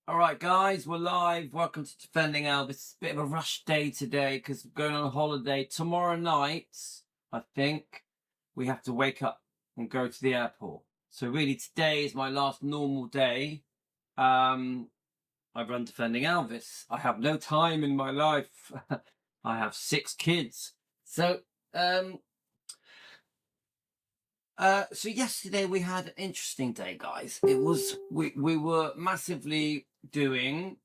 All right, guys, we're live. Welcome to Defending Elvis. It's a bit of a rush day today because we're going on a holiday. Tomorrow night, I think, we have to wake up and go to the airport. So really, today is my last normal day. I run Defending Elvis. I have no time in my life. I have 6 kids. So, so yesterday we had an interesting day, guys. It was we were massively doing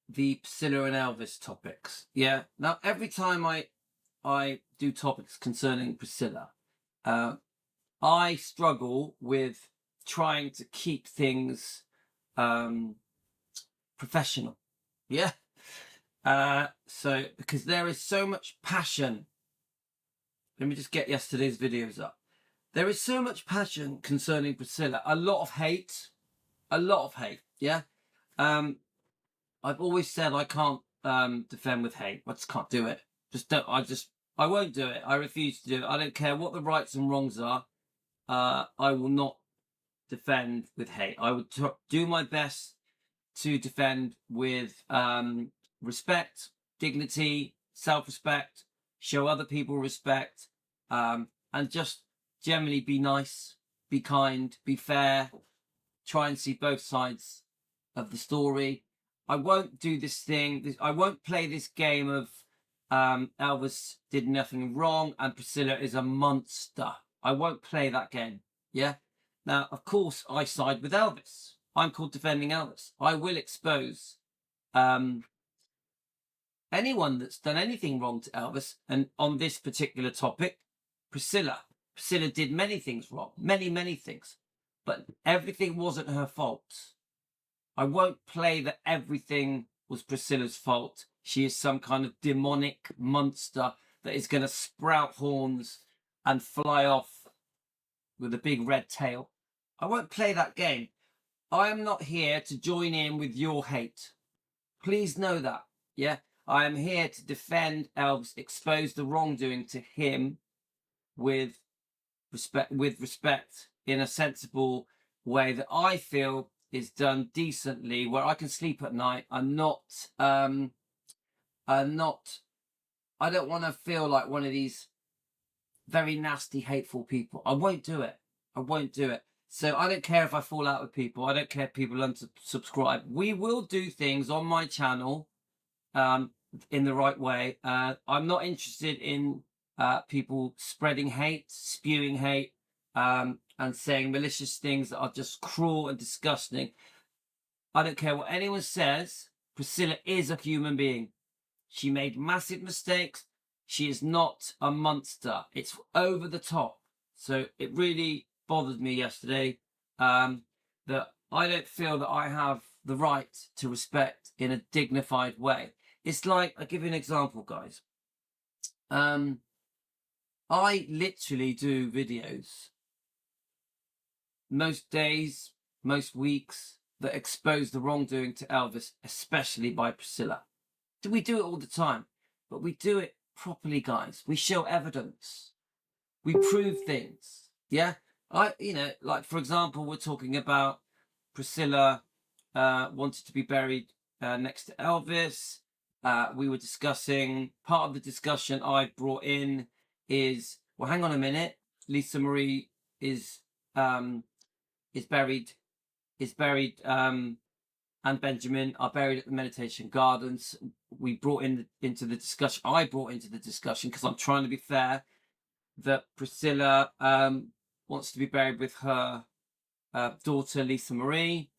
the Priscilla and Elvis topics. Yeah. Now every time I do topics concerning Priscilla, I struggle with trying to keep things professional. Yeah. So because there is so much passion. Let me just get yesterday's videos up. There is so much passion concerning Priscilla. A lot of hate. A lot of hate. Yeah. I've always said I can't defend with hate. I just can't do it. I won't do it. I refuse to do it. I don't care what the rights and wrongs are. I will not defend with hate. I would do my best to defend with respect, dignity, self-respect, show other people respect, and just generally be nice, be kind, be fair, try and see both sides of the story. I won't do this thing. I won't play this game of Elvis did nothing wrong and Priscilla is a monster. I won't play that game. Yeah. Now, of course, I side with Elvis. I'm called Defending Elvis. I will expose anyone that's done anything wrong to Elvis. And on this particular topic, Priscilla did many things wrong, many things, but everything wasn't her fault. I won't play that everything was Priscilla's fault. She is some kind of demonic monster that is going to sprout horns and fly off with a big red tail. I won't play that game. I am not here to join in with your hate. Please know that. Yeah, I am here to defend Elvis, expose the wrongdoing to him with respect in a sensible way that I feel is done decently, where I can sleep at night. I don't want to feel like one of these very nasty, hateful people. I won't do it. So I don't care if I fall out with people. I don't care if people unsubscribe. We will do things on my channel in the right way. I'm not interested in people spreading hate, spewing hate, and saying malicious things that are just cruel and disgusting. I don't care what anyone says. Priscilla is a human being. She made massive mistakes. She is not a monster. It's over the top. So it really bothered me yesterday that I don't feel that I have the right to respect in a dignified way. It's like, I'll give you an example, guys. I literally do videos most days, most weeks, that expose the wrongdoing to Elvis, especially by Priscilla. We do it all the time, but we do it properly, guys. We show evidence. We prove things. Yeah. Like for example, we're talking about Priscilla wanted to be buried next to Elvis. We were discussing, part of the discussion I brought in is, well, hang on a minute. Lisa Marie is buried, and Benjamin are buried at the Meditation Gardens. We brought into the discussion, I brought into the discussion, because I'm trying to be fair, that Priscilla wants to be buried with her daughter, Lisa Marie.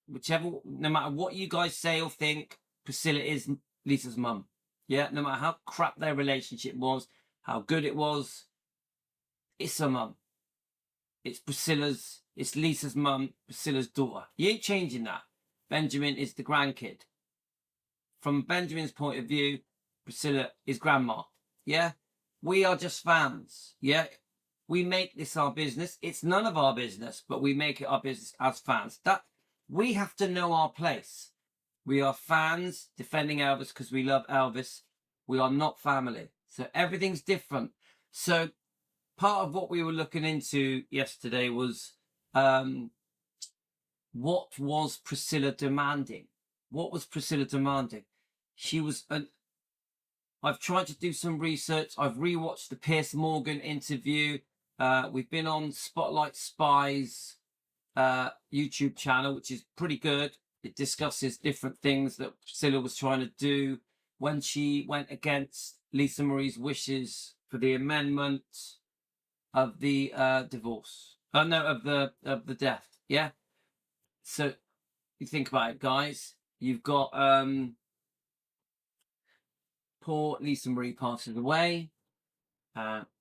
No matter what you guys say or think, Priscilla is Lisa's mum. Yeah, no matter how crap their relationship was, how good it was, it's her mum. It's Lisa's mum, Priscilla's daughter. You ain't changing that. Benjamin is the grandkid. From Benjamin's point of view, Priscilla is grandma. Yeah? We are just fans. Yeah? We make this our business. It's none of our business, but we make it our business as fans. That we have to know our place. We are fans defending Elvis because we love Elvis. We are not family. So everything's different. So part of what we were looking into yesterday was what was Priscilla demanding? What was Priscilla demanding? She was I've tried to do some research. I've rewatched the Piers Morgan interview. We've been on Spotlight Spies YouTube channel, which is pretty good. It discusses different things that Priscilla was trying to do when she went against Lisa Marie's wishes for the amendment of the divorce. Of the death. Yeah. So you think about it, guys. You've got poor Lisa Marie passes away.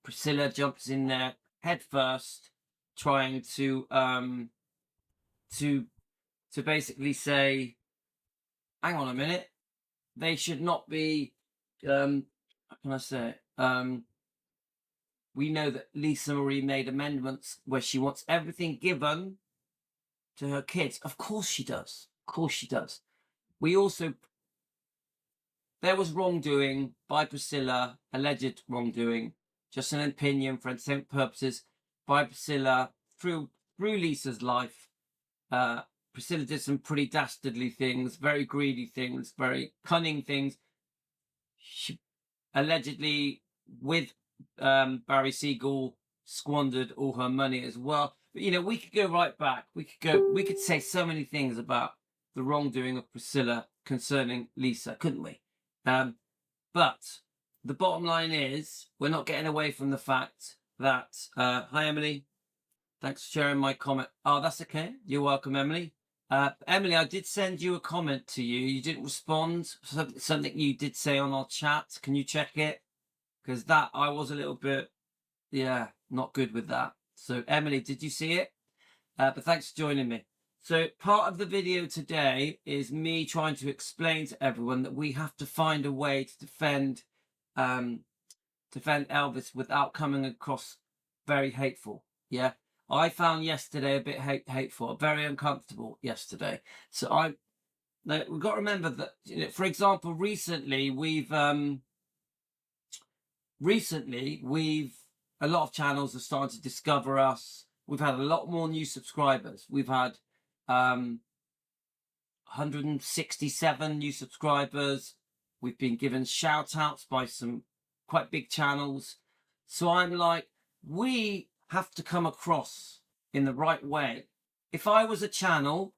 Priscilla jumps in there head first, trying to basically say, hang on a minute, they should not be. How can I say it? We know that Lisa Marie made amendments where she wants everything given to her kids. Of course she does. Of course she does. There was wrongdoing by Priscilla, alleged wrongdoing, just an opinion for entertainment purposes, by Priscilla through Lisa's life. Priscilla did some pretty dastardly things, very greedy things, very cunning things. She allegedly, with Barry Siegel, squandered all her money as well. But we could go right back. We could say so many things about the wrongdoing of Priscilla concerning Lisa, couldn't we? But the bottom line is, we're not getting away from the fact that hi Emily, thanks for sharing my comment. Oh, that's okay. You're welcome, Emily. Emily, I did send you a comment to you. You didn't respond. Something you did say on our chat. Can you check it? Because that, I was a little bit, not good with that. So Emily, did you see it? But thanks for joining me. So part of the video today is me trying to explain to everyone that we have to find a way to defend Elvis without coming across very hateful. Yeah. I found yesterday a bit hateful, very uncomfortable yesterday. So we've got to remember that, for example, recently we've a lot of channels have started to discover us. We've had a lot more new subscribers. We've had 167 new subscribers. We've been given shout outs by some quite big channels. So I'm like, we have to come across in the right way. If I was a channel,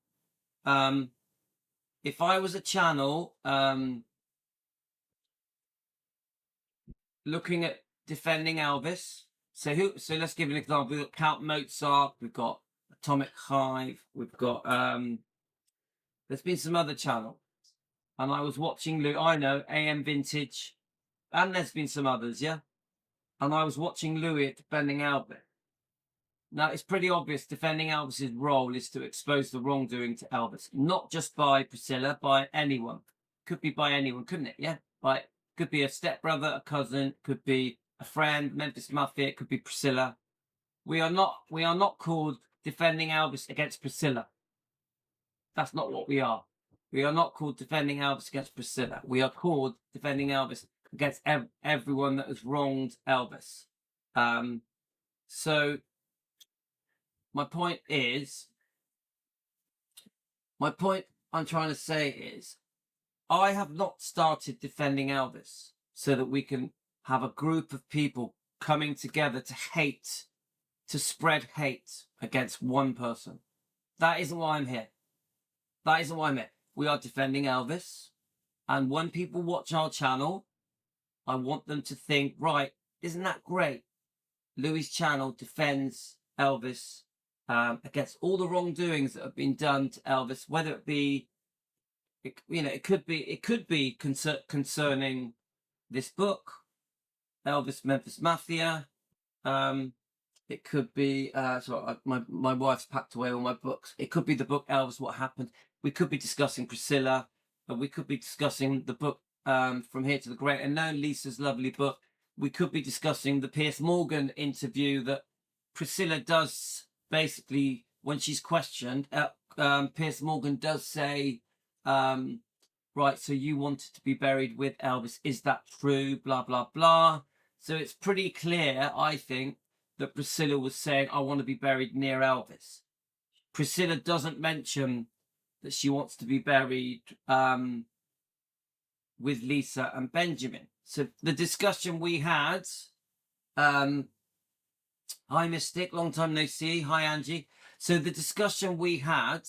looking at defending Elvis, so let's give an example. We've got Count Mozart, we've got Atomic Hive, we've got there's been some other channel, and I was watching AM Vintage, and there's been some others, yeah. And I was watching Louis defending Elvis. Now, it's pretty obvious defending Elvis's role is to expose the wrongdoing to Elvis, not just by Priscilla, by anyone. Could be by anyone, couldn't it? Yeah, could be a stepbrother, a cousin, could be a friend, Memphis Mafia, it could be Priscilla. We are not called defending Elvis against Priscilla. That's not what we are. We are not called defending Elvis against Priscilla. We are called defending Elvis against everyone that has wronged Elvis. So my point I'm trying to say is, I have not started defending Elvis so that we can have a group of people coming together to spread hate against one person. That isn't why I'm here. We are defending Elvis. And when people watch our channel, I want them to think, right, isn't that great? Louis' channel defends Elvis against all the wrongdoings that have been done to Elvis, whether it be, it could be concerning this book, Elvis Memphis Mafia. It could be my wife's packed away all my books. It could be the book Elvis, What Happened. We could be discussing Priscilla, but we could be discussing the book From Here to the Great Unknown, Lisa's lovely book. We could be discussing the Piers Morgan interview that Priscilla does. Basically, when she's questioned, Piers Morgan does say, right, so you wanted to be buried with Elvis. Is that true? Blah, blah, blah. So it's pretty clear, I think, that Priscilla was saying, I want to be buried near Elvis. Priscilla doesn't mention that she wants to be buried with Lisa and Benjamin. So the discussion we had, hi Mystic, long time no see. Hi Angie. So the discussion we had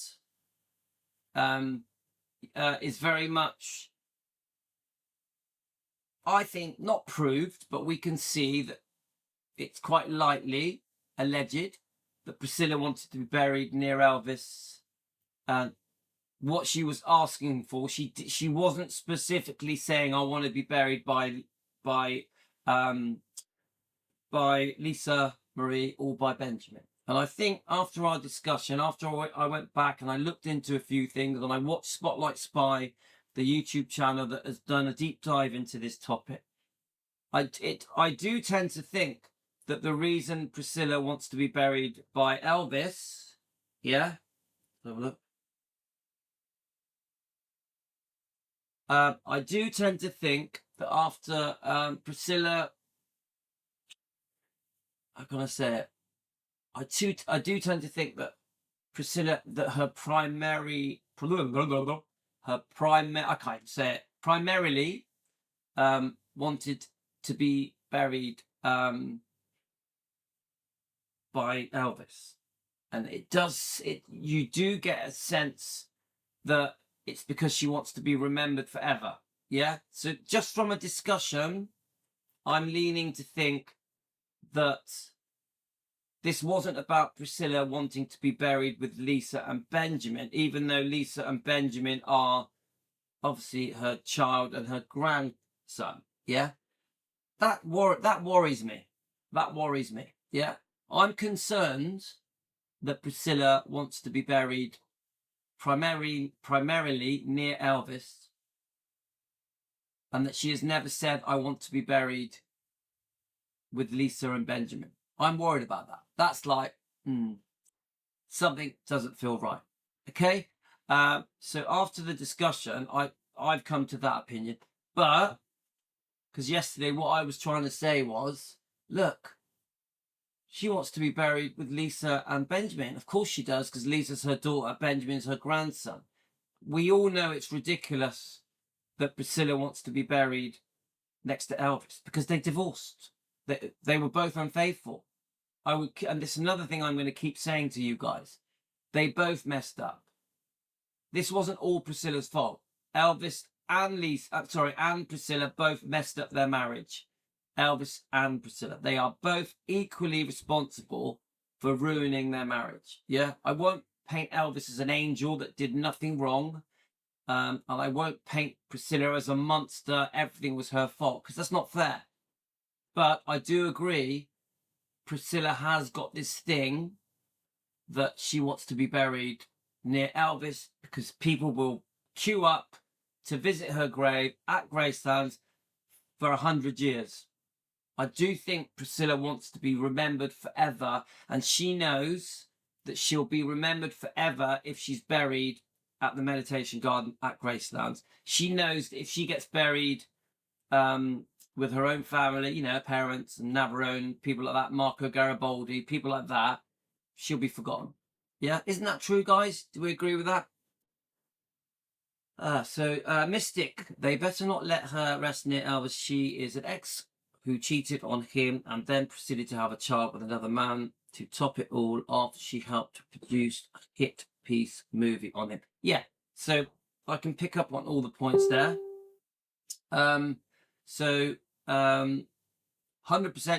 is very much, I think, not proved, but we can see that it's quite likely alleged that Priscilla wanted to be buried near Elvis. What she was asking for, she wasn't specifically saying I want to be buried by Lisa Marie or by Benjamin. And I think after our discussion, after I went back and I looked into a few things and I watched Spotlight Spy, the YouTube channel that has done a deep dive into this topic, I do tend to think that the reason Priscilla wants to be buried by Elvis, yeah, have a look. I do tend to think that after Priscilla, how can I say it? I do tend to think that Priscilla, that I can't say it, primarily wanted to be buried by Elvis. And you do get a sense that it's because she wants to be remembered forever. Yeah. So just from a discussion, I'm leaning to think that this wasn't about Priscilla wanting to be buried with Lisa and Benjamin, even though Lisa and Benjamin are obviously her child and her grandson. Yeah. That worries me. That worries me. Yeah. I'm concerned that Priscilla wants to be buried primarily near Elvis, and that she has never said, I want to be buried with Lisa and Benjamin. I'm worried about that. That's like, something doesn't feel right. Okay? So after the discussion, I've come to that opinion. But, because yesterday what I was trying to say was, look, she wants to be buried with Lisa and Benjamin. Of course she does, because Lisa's her daughter, Benjamin's her grandson. We all know it's ridiculous that Priscilla wants to be buried next to Elvis because they divorced. They were both unfaithful. And this is another thing I'm going to keep saying to you guys. They both messed up. This wasn't all Priscilla's fault. Elvis and and Priscilla both messed up their marriage. Elvis and Priscilla. They are both equally responsible for ruining their marriage. Yeah, I won't paint Elvis as an angel that did nothing wrong. And I won't paint Priscilla as a monster. Everything was her fault, because that's not fair. But I do agree, Priscilla has got this thing that she wants to be buried near Elvis because people will queue up to visit her grave at Gracelands for 100 years. I do think Priscilla wants to be remembered forever, and she knows that she'll be remembered forever if she's buried at the meditation garden at Gracelands. She knows that if she gets buried with her own family, you know, her parents and Navarone, people like that, Marco Garibaldi, people like that, she'll be forgotten. Yeah, isn't that true, guys? Do we agree with that? Mystic, they better not let her rest near Elvis. She is an ex who cheated on him and then proceeded to have a child with another man to top it all after she helped produce a hit piece movie on him. Yeah, so I can pick up on all the points there. 100%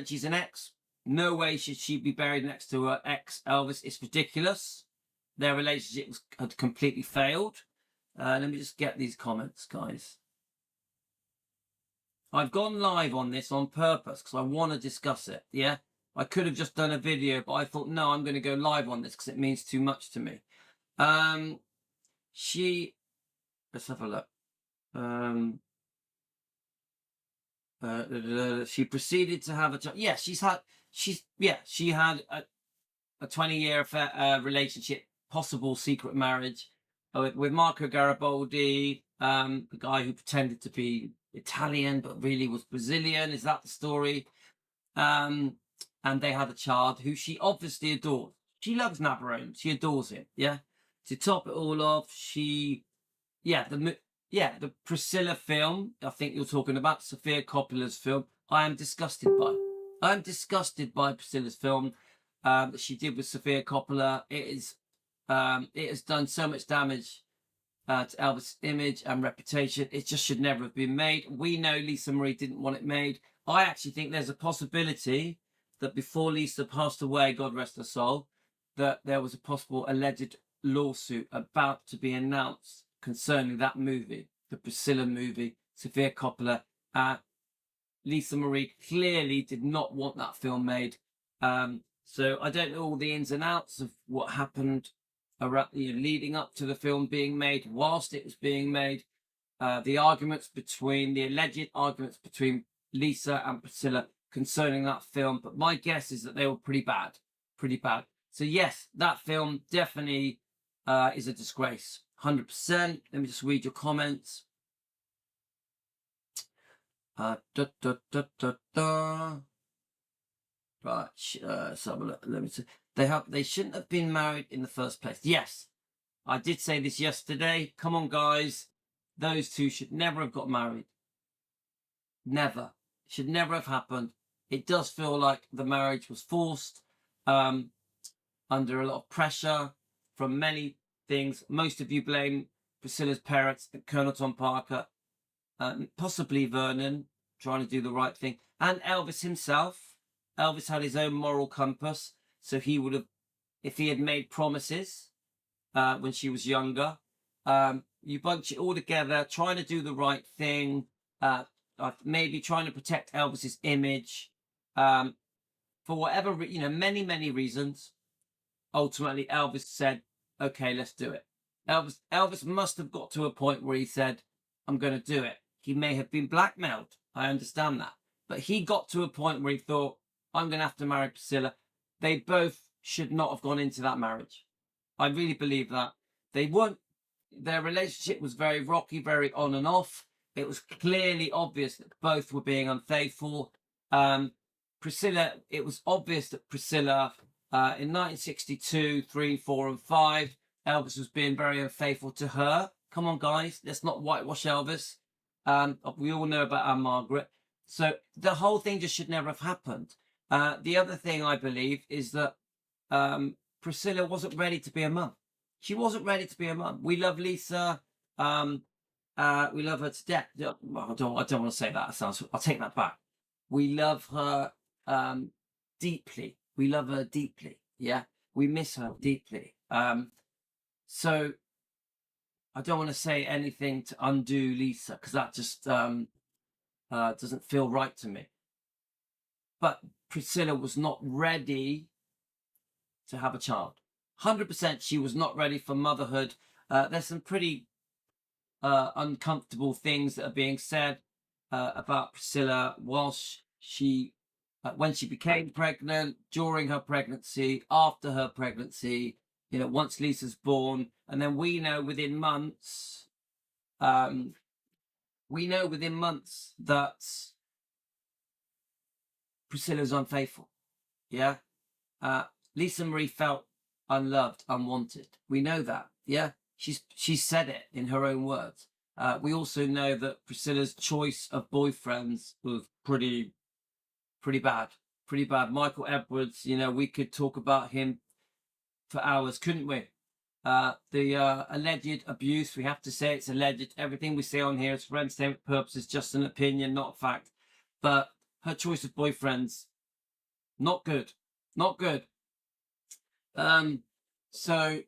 she's an ex. No way should she be buried next to her ex Elvis. It's ridiculous. Their relationship had completely failed. Let me just get these comments, guys. I've gone live on this on purpose because I want to discuss it. Yeah, I could have just done a video, but I thought, no, I'm going to go live on this because it means too much to me. Let's have a look. She proceeded to have a child. Yeah, she had a 20-year relationship, possible secret marriage with Marco Garibaldi, the guy who pretended to be Italian but really was Brazilian. Is that the story? And they had a child who she obviously adored. she loves Navarone. She adores him. Yeah. To top it all off, the Priscilla film. I think you're talking about Sofia Coppola's film. I am disgusted by. I'm disgusted by Priscilla's film that she did with Sofia Coppola. It has done so much damage to Elvis' image and reputation. It just should never have been made. We know Lisa Marie didn't want it made. I actually think there's a possibility that before Lisa passed away, God rest her soul, that there was a possible alleged lawsuit about to be announced concerning that movie, the Priscilla movie. Sofia Coppola, Lisa Marie clearly did not want that film made. So I don't know all the ins and outs of what happened around, leading up to the film being made, whilst it was being made. The alleged arguments between Lisa and Priscilla concerning that film. But my guess is that they were pretty bad. So yes, that film definitely is a disgrace. 100%. Let me just read your comments. Right, let's have a look. Let me see. They shouldn't have been married in the first place. Yes, I did say this yesterday. Come on, guys. Those two should never have got married. Never. It should never have happened. It does feel like the marriage was forced under a lot of pressure from many things. Most of you blame Priscilla's parents, Colonel Tom Parker, possibly Vernon, trying to do the right thing, and Elvis himself. Elvis had his own moral compass, so he would have, if he had made promises when she was younger, you bunch it all together, trying to do the right thing, maybe trying to protect Elvis's image, for whatever, many reasons. Ultimately, Elvis said, okay, let's do it. Elvis must have got to a point where he said, I'm going to do it. He may have been blackmailed. I understand that. But he got to a point where he thought, I'm going to have to marry Priscilla. They both should not have gone into that marriage. I really believe that. They weren't. Their relationship was very rocky, very on and off. It was clearly obvious that both were being unfaithful. Priscilla, it was obvious that Priscilla, in 1962, 3, 4, and 5, Elvis was being very unfaithful to her. Come on, guys, let's not whitewash Elvis. We all know about Anne Margaret. So the whole thing just should never have happened. The other thing I believe is that Priscilla wasn't ready to be a mum. She wasn't ready to be a mum. We love Lisa. We love her to death. I don't want to say that. I'll take that back. We love her deeply. We love her deeply. Yeah, we miss her deeply. So I don't want to say anything to undo Lisa, because that just doesn't feel right to me. But Priscilla was not ready to have a child. 100% she was not ready for motherhood. There's some pretty uncomfortable things that are being said about Priscilla whilst when she became pregnant, during her pregnancy, after her pregnancy, once Lisa's born. And then we know within months that Priscilla's unfaithful. Yeah. Lisa Marie felt unloved, unwanted. We know that. Yeah. She said it in her own words. We also know that Priscilla's choice of boyfriends was pretty bad. Michael Edwards, we could talk about him for hours, couldn't we? The alleged abuse, we have to say it's alleged. Everything we say on here is for entertainment purposes, just an opinion, not a fact. But her choice of boyfriends, not good. So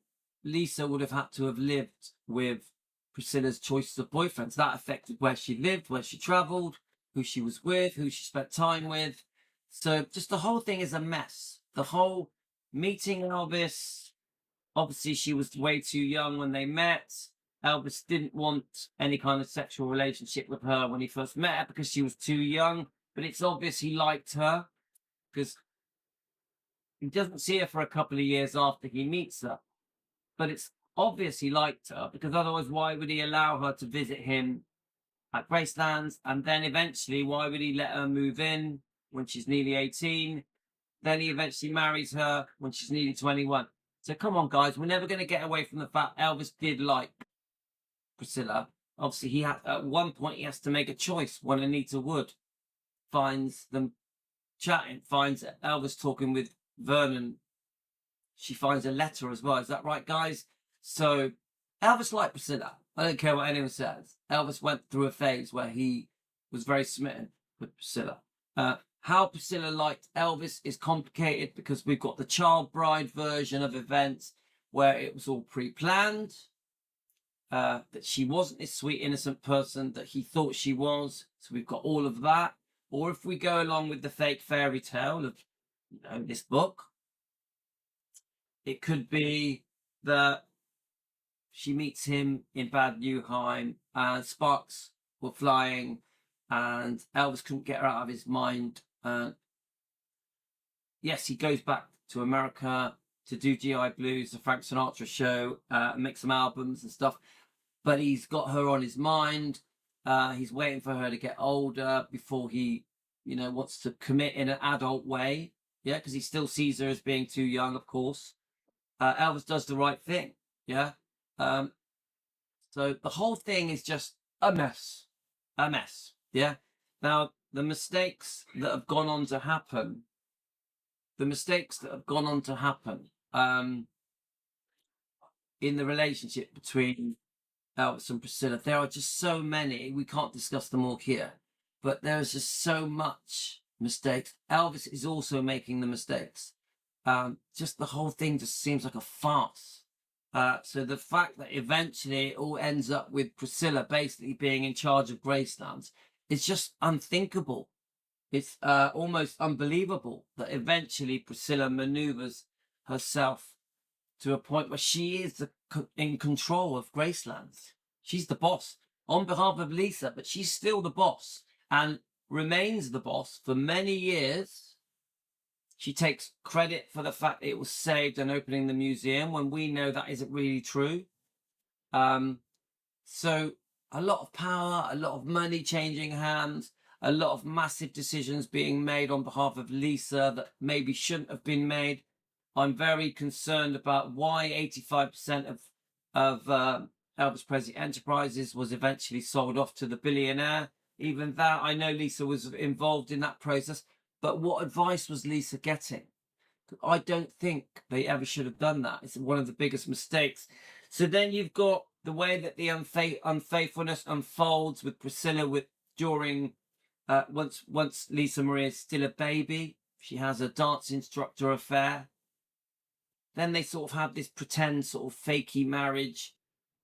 Lisa would have had to have lived with Priscilla's choices of boyfriends. That affected where she lived, where she travelled, who she was with, who she spent time with. So just the whole thing is a mess. The whole meeting Elvis, obviously she was way too young when they met. Elvis didn't want any kind of sexual relationship with her when he first met her because she was too young. But it's obvious he liked her because he doesn't see her for a couple of years after he meets her. But it's obvious he liked her, because otherwise why would he allow her to visit him at Gracelands? And then eventually why would he let her move in when she's nearly 18? Then he eventually marries her when she's nearly 21. So come on, guys, we're never going to get away from the fact Elvis did like Priscilla. Obviously, he had at one point he has to make a choice when Anita Wood finds them chatting, finds Elvis talking with Vernon. She finds a letter as well. Is that right, guys? So Elvis liked Priscilla. I don't care what anyone says. Elvis went through a phase where he was very smitten with Priscilla. How Priscilla liked Elvis is complicated because we've got the child bride version of events where it was all pre-planned, that she wasn't this sweet, innocent person that he thought she was. So we've got all of that. Or if we go along with the fake fairy tale of, this book, it could be that she meets him in Bad Nauheim and sparks were flying and Elvis couldn't get her out of his mind. Yes, he goes back to America to do GI Blues, the Frank Sinatra show, make some albums and stuff. But he's got her on his mind. He's waiting for her to get older before he, wants to commit in an adult way. Yeah, because he still sees her as being too young, of course. Elvis does the right thing. Yeah. So the whole thing is just a mess. A mess. Yeah. Now, the mistakes that have gone on to happen, in the relationship between Elvis and Priscilla, there are just so many. We can't discuss them all here, but there's just so much mistakes. Elvis is also making the mistakes. Just the whole thing just seems like a farce. So the fact that eventually it all ends up with Priscilla basically being in charge of Gracelands is just unthinkable. It's almost unbelievable that eventually Priscilla maneuvers herself to a point where she is in control of Gracelands. She's the boss on behalf of Lisa, but she's still the boss and remains the boss for many years. She takes credit for the fact that it was saved and opening the museum when we know that isn't really true. So a lot of power, a lot of money changing hands, a lot of massive decisions being made on behalf of Lisa that maybe shouldn't have been made. I'm very concerned about why 85% of Elvis Presley Enterprises was eventually sold off to the billionaire. Even that, I know Lisa was involved in that process, but what advice was Lisa getting? I don't think they ever should have done that. It's one of the biggest mistakes. So then you've got the way that the unfaithfulness unfolds with Priscilla during once Lisa Marie is still a baby. She has a dance instructor affair. Then they sort of have this pretend sort of fakey marriage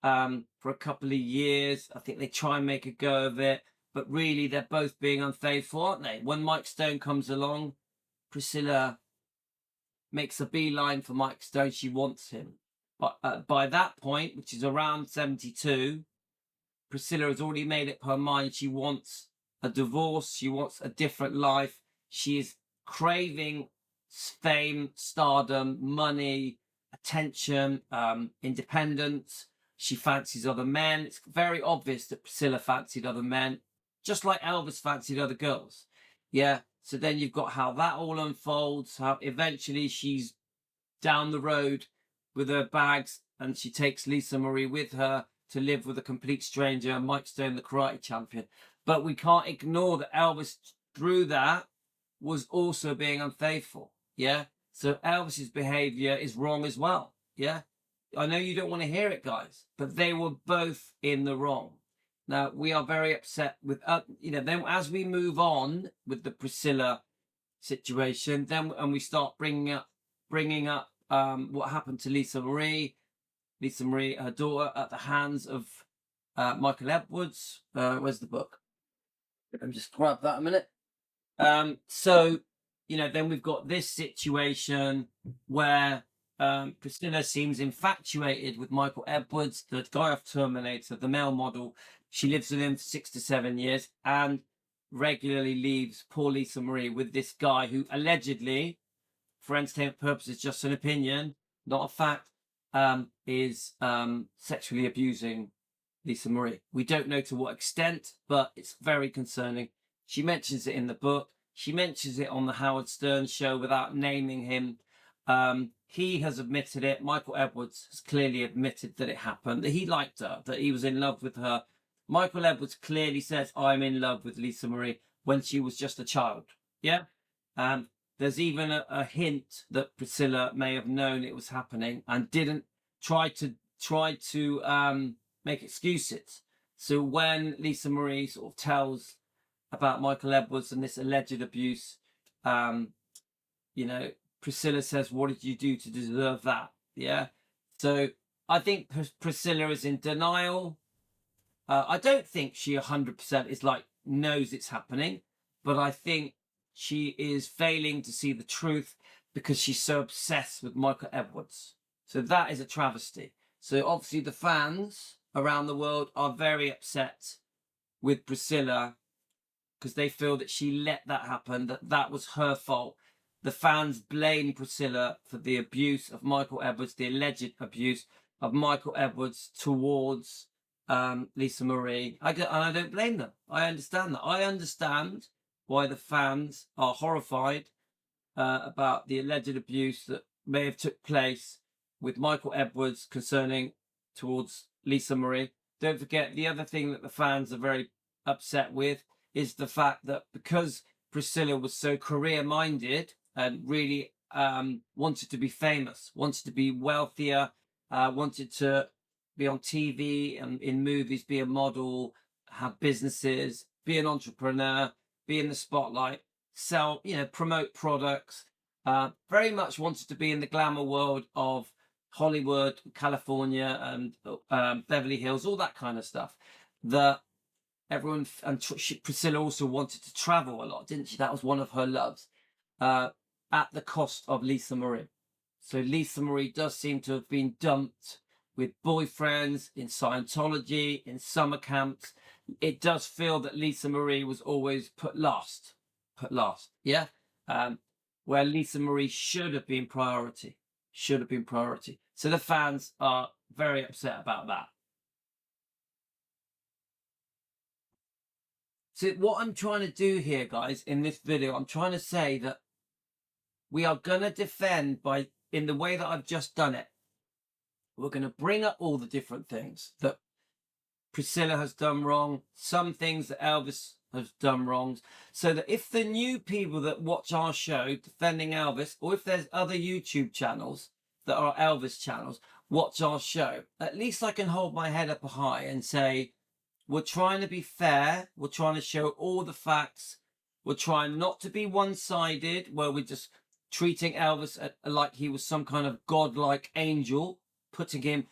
for a couple of years. I think they try and make a go of it, but really they're both being unfaithful, aren't they? When Mike Stone comes along, Priscilla makes a beeline for Mike Stone. She wants him. But by that point, which is around 72, Priscilla has already made up her mind. She wants a divorce. She wants a different life. She is craving fame, stardom, money, attention, independence. She fancies other men. It's very obvious that Priscilla fancied other men, just like Elvis fancied other girls. Yeah. So then you've got how that all unfolds, how eventually she's down the road with her bags and she takes Lisa Marie with her to live with a complete stranger, Mike Stone, the karate champion. But we can't ignore that Elvis, through that, was also being unfaithful. Yeah. So Elvis's behavior is wrong as well. Yeah. I know you don't want to hear it, guys, but they were both in the wrong. Now, we are very upset with, then as we move on with the Priscilla situation, then and we start bringing up what happened to Lisa Marie, her daughter, at the hands of Michael Edwards. Where's the book? Let me just grab that a minute. So, then we've got this situation where Priscilla seems infatuated with Michael Edwards, the guy off Terminator, the male model. She lives with him for 6 to 7 years and regularly leaves poor Lisa Marie with this guy who allegedly, for entertainment purposes, just an opinion, not a fact, is sexually abusing Lisa Marie. We don't know to what extent, but it's very concerning. She mentions it in the book. She mentions it on the Howard Stern show without naming him. He has admitted it. Michael Edwards has clearly admitted that it happened, that he liked her, that he was in love with her. Michael Edwards clearly says, I'm in love with Lisa Marie, when she was just a child. Yeah. There's even a hint that Priscilla may have known it was happening and didn't try to make excuses. So when Lisa Marie sort of tells about Michael Edwards and this alleged abuse, Priscilla says, what did you do to deserve that? Yeah. So I think Priscilla is in denial. I don't think she 100% is knows it's happening, but I think she is failing to see the truth because she's so obsessed with Michael Edwards. So that is a travesty. So obviously the fans around the world are very upset with Priscilla because they feel that she let that happen, that was her fault. The fans blame Priscilla for the abuse of Michael Edwards, the alleged abuse of Michael Edwards towards Lisa Marie. And I don't blame them. I understand that. I understand why the fans are horrified about the alleged abuse that may have took place with Michael Edwards concerning towards Lisa Marie. Don't forget, the other thing that the fans are very upset with is the fact that because Priscilla was so career-minded and really wanted to be famous, wanted to be wealthier, wanted to be on TV and in movies, be a model, have businesses, be an entrepreneur, be in the spotlight, sell, promote products, very much wanted to be in the glamour world of Hollywood, California, and Beverly Hills, all that kind of stuff. That everyone, and Priscilla also wanted to travel a lot, didn't she? That was one of her loves, at the cost of Lisa Marie. So Lisa Marie does seem to have been dumped with boyfriends, in Scientology, in summer camps. It does feel that Lisa Marie was always put last, yeah? Where Lisa Marie should have been priority. So the fans are very upset about that. So what I'm trying to do here, guys, in this video, I'm trying to say that we are going to defend in the way that I've just done it. We're going to bring up all the different things that Priscilla has done wrong, some things that Elvis has done wrong, so that if the new people that watch our show defending Elvis, or if there's other YouTube channels that are Elvis channels, watch our show, at least I can hold my head up high and say, we're trying to be fair, we're trying to show all the facts, we're trying not to be one-sided, where we're just treating Elvis like he was some kind of godlike angel, putting him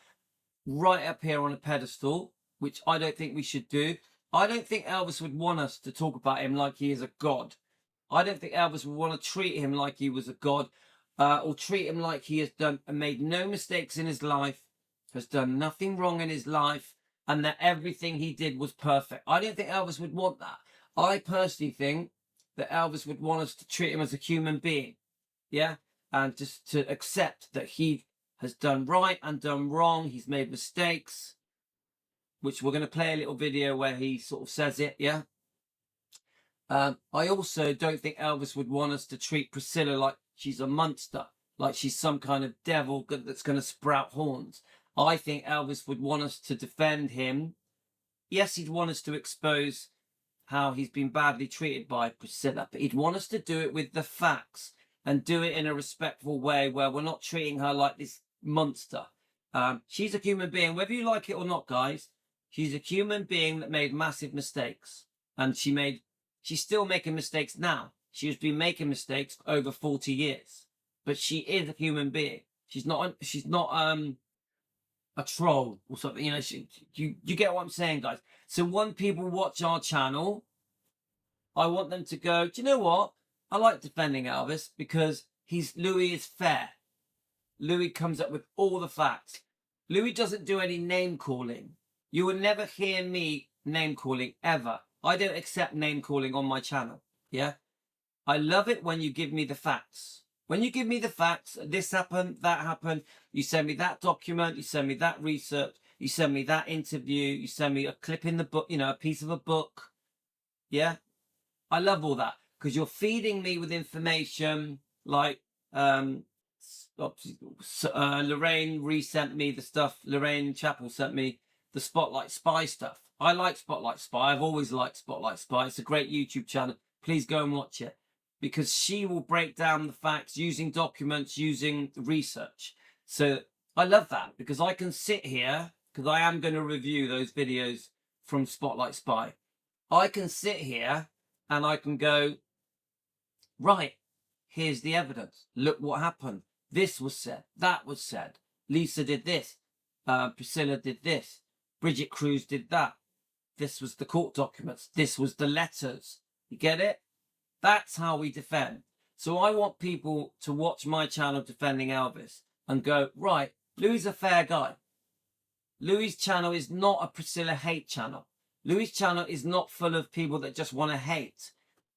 right up here on a pedestal, which I don't think we should do. I don't think Elvis would want us to talk about him like he is a god. I don't think Elvis would want to treat him like he was a god, or treat him like he has done and made no mistakes in his life, has done nothing wrong in his life, and that everything he did was perfect. I don't think Elvis would want that. I personally think that Elvis would want us to treat him as a human being, yeah, and just to accept that he has done right and done wrong. He's made mistakes, which we're going to play a little video where he sort of says it, yeah. I also don't think Elvis would want us to treat Priscilla like she's a monster, like she's some kind of devil that's going to sprout horns. I think Elvis would want us to defend him. Yes, he'd want us to expose how he's been badly treated by Priscilla, but he'd want us to do it with the facts and do it in a respectful way where we're not treating her like this monster. She's a human being, whether you like it or not, guys. She's a human being that made massive mistakes, and she's still making mistakes now. She has been making mistakes for over 40 years, but she is a human being. She's not a troll or something. You get what I'm saying, guys. So when people watch our channel, I want them to go, do you know what? I like defending Elvis because Louis is fair. Louis comes up with all the facts. Louis doesn't do any name calling. You will never hear me name calling ever. I don't accept name calling on my channel. Yeah. I love it when you give me the facts. When you give me the facts, this happened, that happened, you send me that document, you send me that research, you send me that interview, you send me a clip in the book, a piece of a book. Yeah. I love all that. because you're feeding me with information like Lorraine resent me the stuff. Lorraine Chappell sent me the Spotlight Spy stuff. I like Spotlight Spy. I've always liked Spotlight Spy. It's a great YouTube channel. Please go and watch it, because she will break down the facts using documents, using research. So I love that, because I can sit here, because I am going to review those videos from Spotlight Spy. I can sit here and I can go, right, here's the evidence. Look what happened. This was said. That was said. Lisa did this. Priscilla did this. Bridget Cruz did that. This was the court documents. This was the letters. You get it? That's how we defend. So I want people to watch my channel Defending Elvis and go, right, Louis is a fair guy. Louis' channel is not a Priscilla hate channel. Louis' channel is not full of people that just want to hate.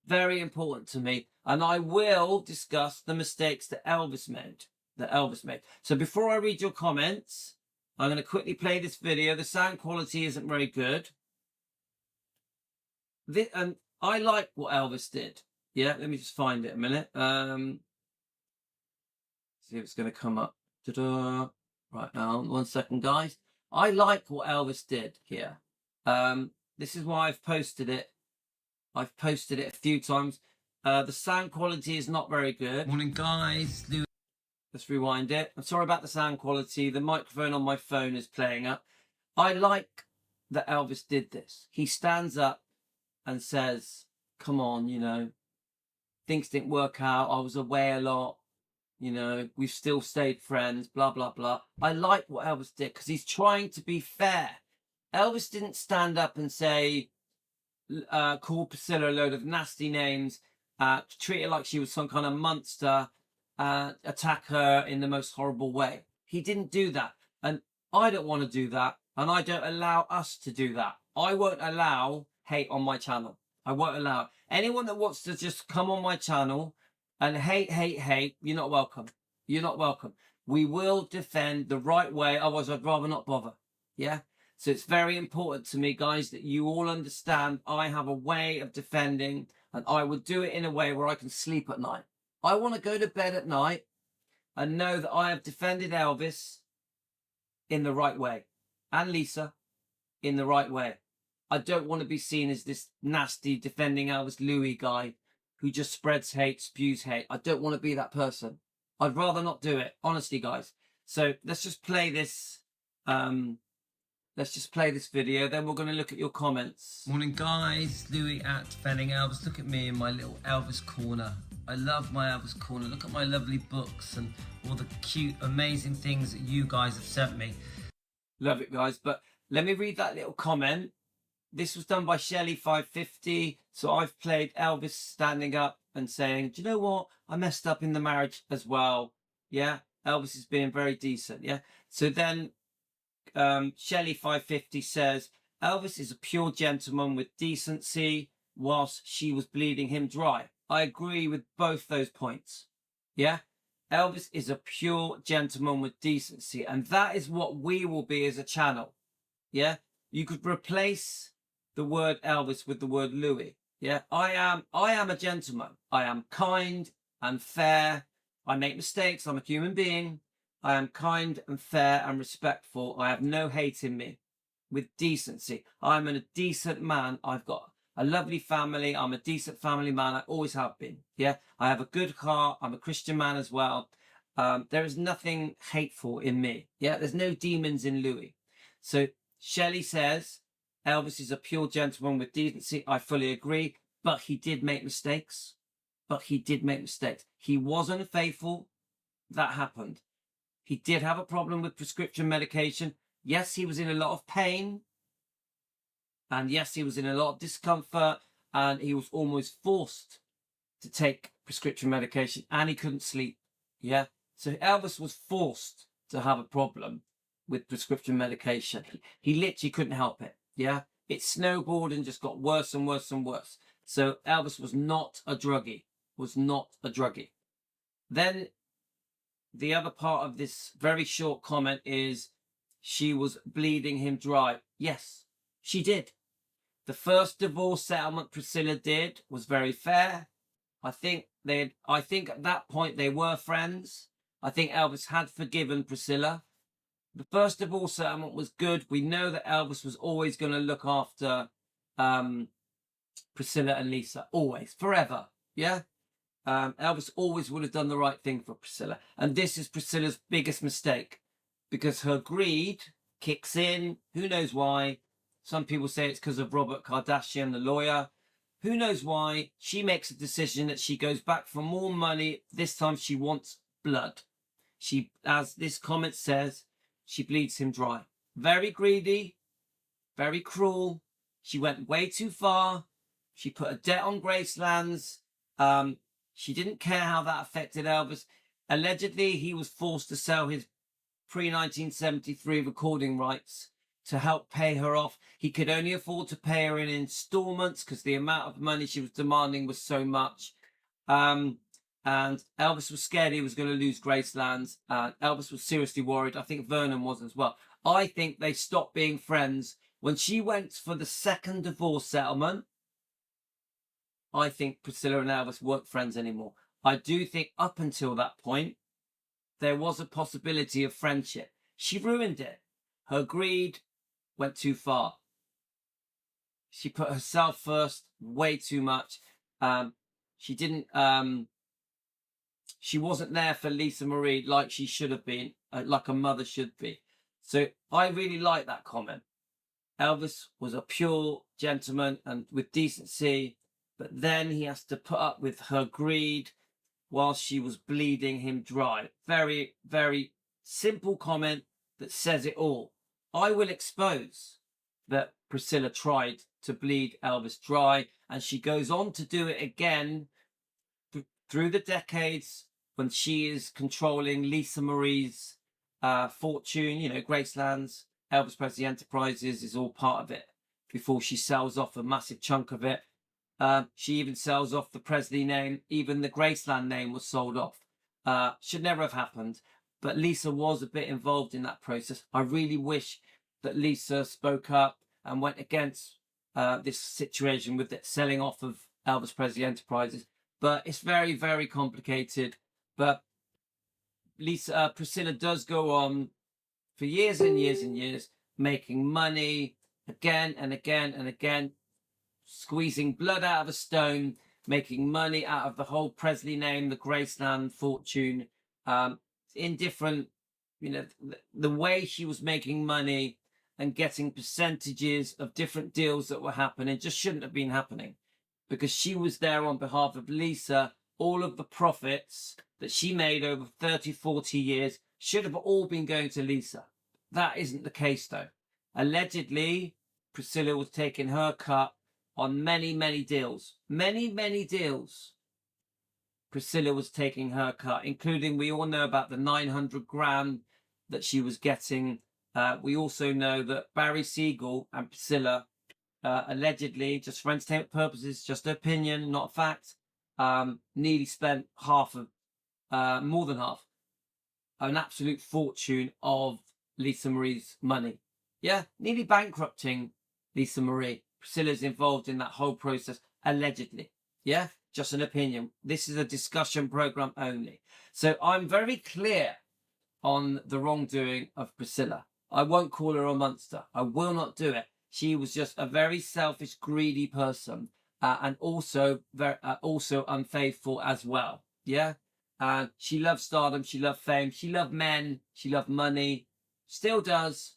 Very important to me. And I will discuss the mistakes that Elvis made. So before I read your comments, I'm going to quickly play this video. The sound quality isn't very good. And I like what Elvis did. Yeah, let me just find it a minute. See if it's going to come up. Ta-da. Right now, 1 second, guys. I like what Elvis did here. This is why I've posted it. I've posted it a few times. The sound quality is not very good. Morning, guys. Let's rewind it. I'm sorry about the sound quality. The microphone on my phone is playing up. I like that Elvis did this. He stands up and says, come on, you know, things didn't work out. I was away a lot. You know, we've still stayed friends, blah, blah, blah. I like what Elvis did because he's trying to be fair. Elvis didn't stand up and say, call Priscilla a load of nasty names, treat her like she was some kind of monster, attack her in the most horrible way. He didn't do that. And I don't want to do that. And I don't allow us to do that. I won't allow hate on my channel. I won't allow it. Anyone that wants to just come on my channel and hate, you're not welcome. You're not welcome. We will defend the right way. Otherwise, I'd rather not bother. Yeah? So it's very important to me, guys, that you all understand I have a way of defending, and I would do it in a way where I can sleep at night. I want to go to bed at night and know that I have defended Elvis in the right way, and Lisa in the right way. I don't want to be seen as this nasty defending Elvis Louis guy who just spreads hate, spews hate. I don't want to be that person. I'd rather not do it, honestly, guys. So let's just play this. Let's just play this video. Then we're going to look at your comments. Morning, guys. Louis at Defending Elvis. Look at me in my little Elvis corner. I love my Elvis corner. Look at my lovely books and all the cute, amazing things that you guys have sent me. Love it, guys. But let me read that little comment. This was done by Shelly550. So I've played Elvis standing up and saying, do you know what? I messed up in the marriage as well. Yeah. Elvis is being very decent. Yeah. So then Shelly550 says, Elvis is a pure gentleman with decency whilst she was bleeding him dry. I agree with both those points. Yeah. Elvis is a pure gentleman with decency. And that is what we will be as a channel. Yeah. You could replace the word Elvis with the word Louis. Yeah, I am a gentleman. I am kind and fair. I make mistakes. I'm a human being. I am kind and fair and respectful. I have no hate in me, with decency. I'm a decent man. I've got a lovely family. I'm a decent family man. I always have been. Yeah, I have a good heart. I'm a Christian man as well. There is nothing hateful in me. Yeah, there's no demons in Louis. So Shelley says, Elvis is a pure gentleman with decency. I fully agree, but he did make mistakes. He wasn't faithful. That happened. He did have a problem with prescription medication. Yes, he was in a lot of pain. And yes, he was in a lot of discomfort. And he was almost forced to take prescription medication. And he couldn't sleep. Yeah. So Elvis was forced to have a problem with prescription medication. He literally couldn't help it. Yeah, it snowballed and just got worse and worse and worse. So Elvis was not a druggie. Then the other part of this very short comment is she was bleeding him dry. Yes, she did. The first divorce settlement Priscilla did was very fair. I think at that point they were friends. I think Elvis had forgiven Priscilla. The first divorce settlement was good. We know that Elvis was always going to look after Priscilla and Lisa, always, forever. Yeah. Elvis always would have done the right thing for Priscilla. And this is Priscilla's biggest mistake, because her greed kicks in. Who knows why? Some people say it's because of Robert Kardashian, the lawyer. Who knows why? She makes a decision that she goes back for more money. This time she wants blood. She, as this comment says, she bleeds him dry. Very greedy, very cruel. She went way too far. She put a debt on Graceland's. She didn't care how that affected Elvis. Allegedly, he was forced to sell his pre-1973 recording rights to help pay her off. He could only afford to pay her in installments because the amount of money she was demanding was so much. And Elvis was scared he was going to lose Graceland's. Elvis was seriously worried. I think Vernon was as well. I think they stopped being friends when she went for the second divorce settlement. I think Priscilla and Elvis weren't friends anymore. I do think up until that point, there was a possibility of friendship. She ruined it. Her greed went too far. She put herself first way too much. She didn't... She wasn't there for Lisa Marie like she should have been, like a mother should be. So I really like that comment. Elvis was a pure gentleman and with decency, but then he has to put up with her greed while she was bleeding him dry. Very, very simple comment that says it all. I will expose that Priscilla tried to bleed Elvis dry, and she goes on to do it again through the decades when she is controlling Lisa Marie's fortune. You know, Graceland's, Elvis Presley Enterprises is all part of it before she sells off a massive chunk of it. She even sells off the Presley name. Even the Graceland name was sold off. Should never have happened. But Lisa was a bit involved in that process. I really wish that Lisa spoke up and went against this situation with the selling off of Elvis Presley Enterprises. But it's very, very complicated. But Priscilla does go on for years and years and years, making money again and again and again, squeezing blood out of a stone, making money out of the whole Presley name, the Graceland fortune, in different, you know, the way she was making money and getting percentages of different deals that were happening just shouldn't have been happening, because she was there on behalf of Lisa. All of the profits that she made over 30, 40 years should have all been going to Lisa. That isn't the case, though. Allegedly, Priscilla was taking her cut on many, many deals. Many, many deals. Priscilla was taking her cut, including, we all know about the 900 grand that she was getting. We also know that Barry Siegel and Priscilla, allegedly, just for entertainment purposes, just opinion, not a fact, nearly spent more than half, an absolute fortune of Lisa Marie's money. Yeah, nearly bankrupting Lisa Marie. Priscilla's involved in that whole process, allegedly. Yeah, just an opinion. This is a discussion program only. So I'm very clear on the wrongdoing of Priscilla. I won't call her a monster. I will not do it. She was just a very selfish, greedy person. And also also unfaithful as well. Yeah. She loved stardom. She loved fame. She loved men. She loved money. Still does.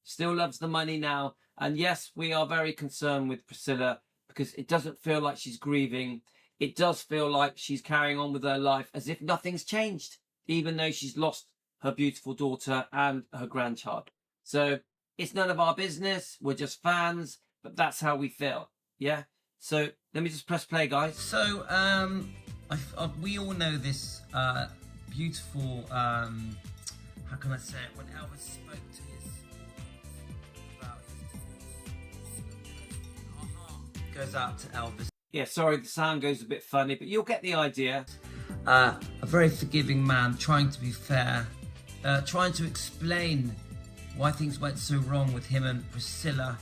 Still loves the money now. And yes, we are very concerned with Priscilla because it doesn't feel like she's grieving. It does feel like she's carrying on with her life as if nothing's changed, even though she's lost her beautiful daughter and her grandchild. So it's none of our business. We're just fans, but that's how we feel. Yeah. So let me just press play, guys. So we all know this beautiful, how can I say it, when Elvis spoke to about his goes out to Elvis. Yeah, sorry, the sound goes a bit funny, but you'll get the idea. A very forgiving man, trying to be fair, trying to explain why things went so wrong with him and Priscilla.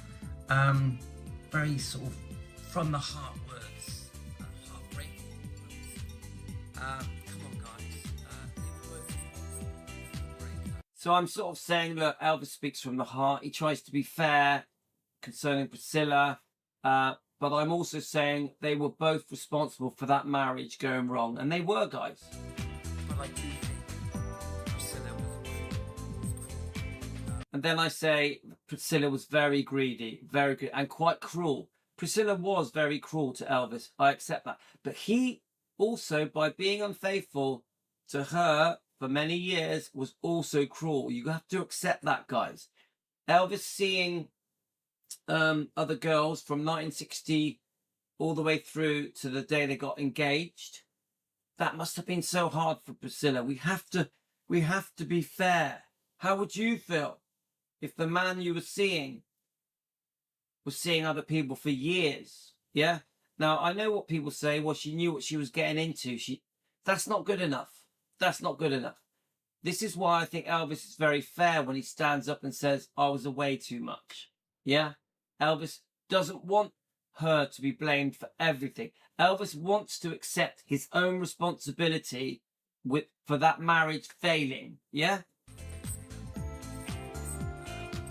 Very sort of from the heart words, heartbreaking Come on, guys. So I'm sort of saying, look, Elvis speaks from the heart. He tries to be fair concerning Priscilla. But I'm also saying they were both responsible for that marriage going wrong. And they were, guys. But I do think Priscilla was... And then I say Priscilla was very greedy, and quite cruel. Priscilla was very cruel to Elvis. I accept that. But he also, by being unfaithful to her for many years, was also cruel. You have to accept that, guys. Elvis seeing other girls from 1960 all the way through to the day they got engaged, that must have been so hard for Priscilla. We have to be fair. How would you feel if the man you were seeing was seeing other people for years? Yeah. Now I know what people say. Well, she knew what she was getting into. That's not good enough. That's not good enough. This is why I think Elvis is very fair when he stands up and says, I was away too much. Yeah. Elvis doesn't want her to be blamed for everything. Elvis wants to accept his own responsibility for that marriage failing. Yeah? I'm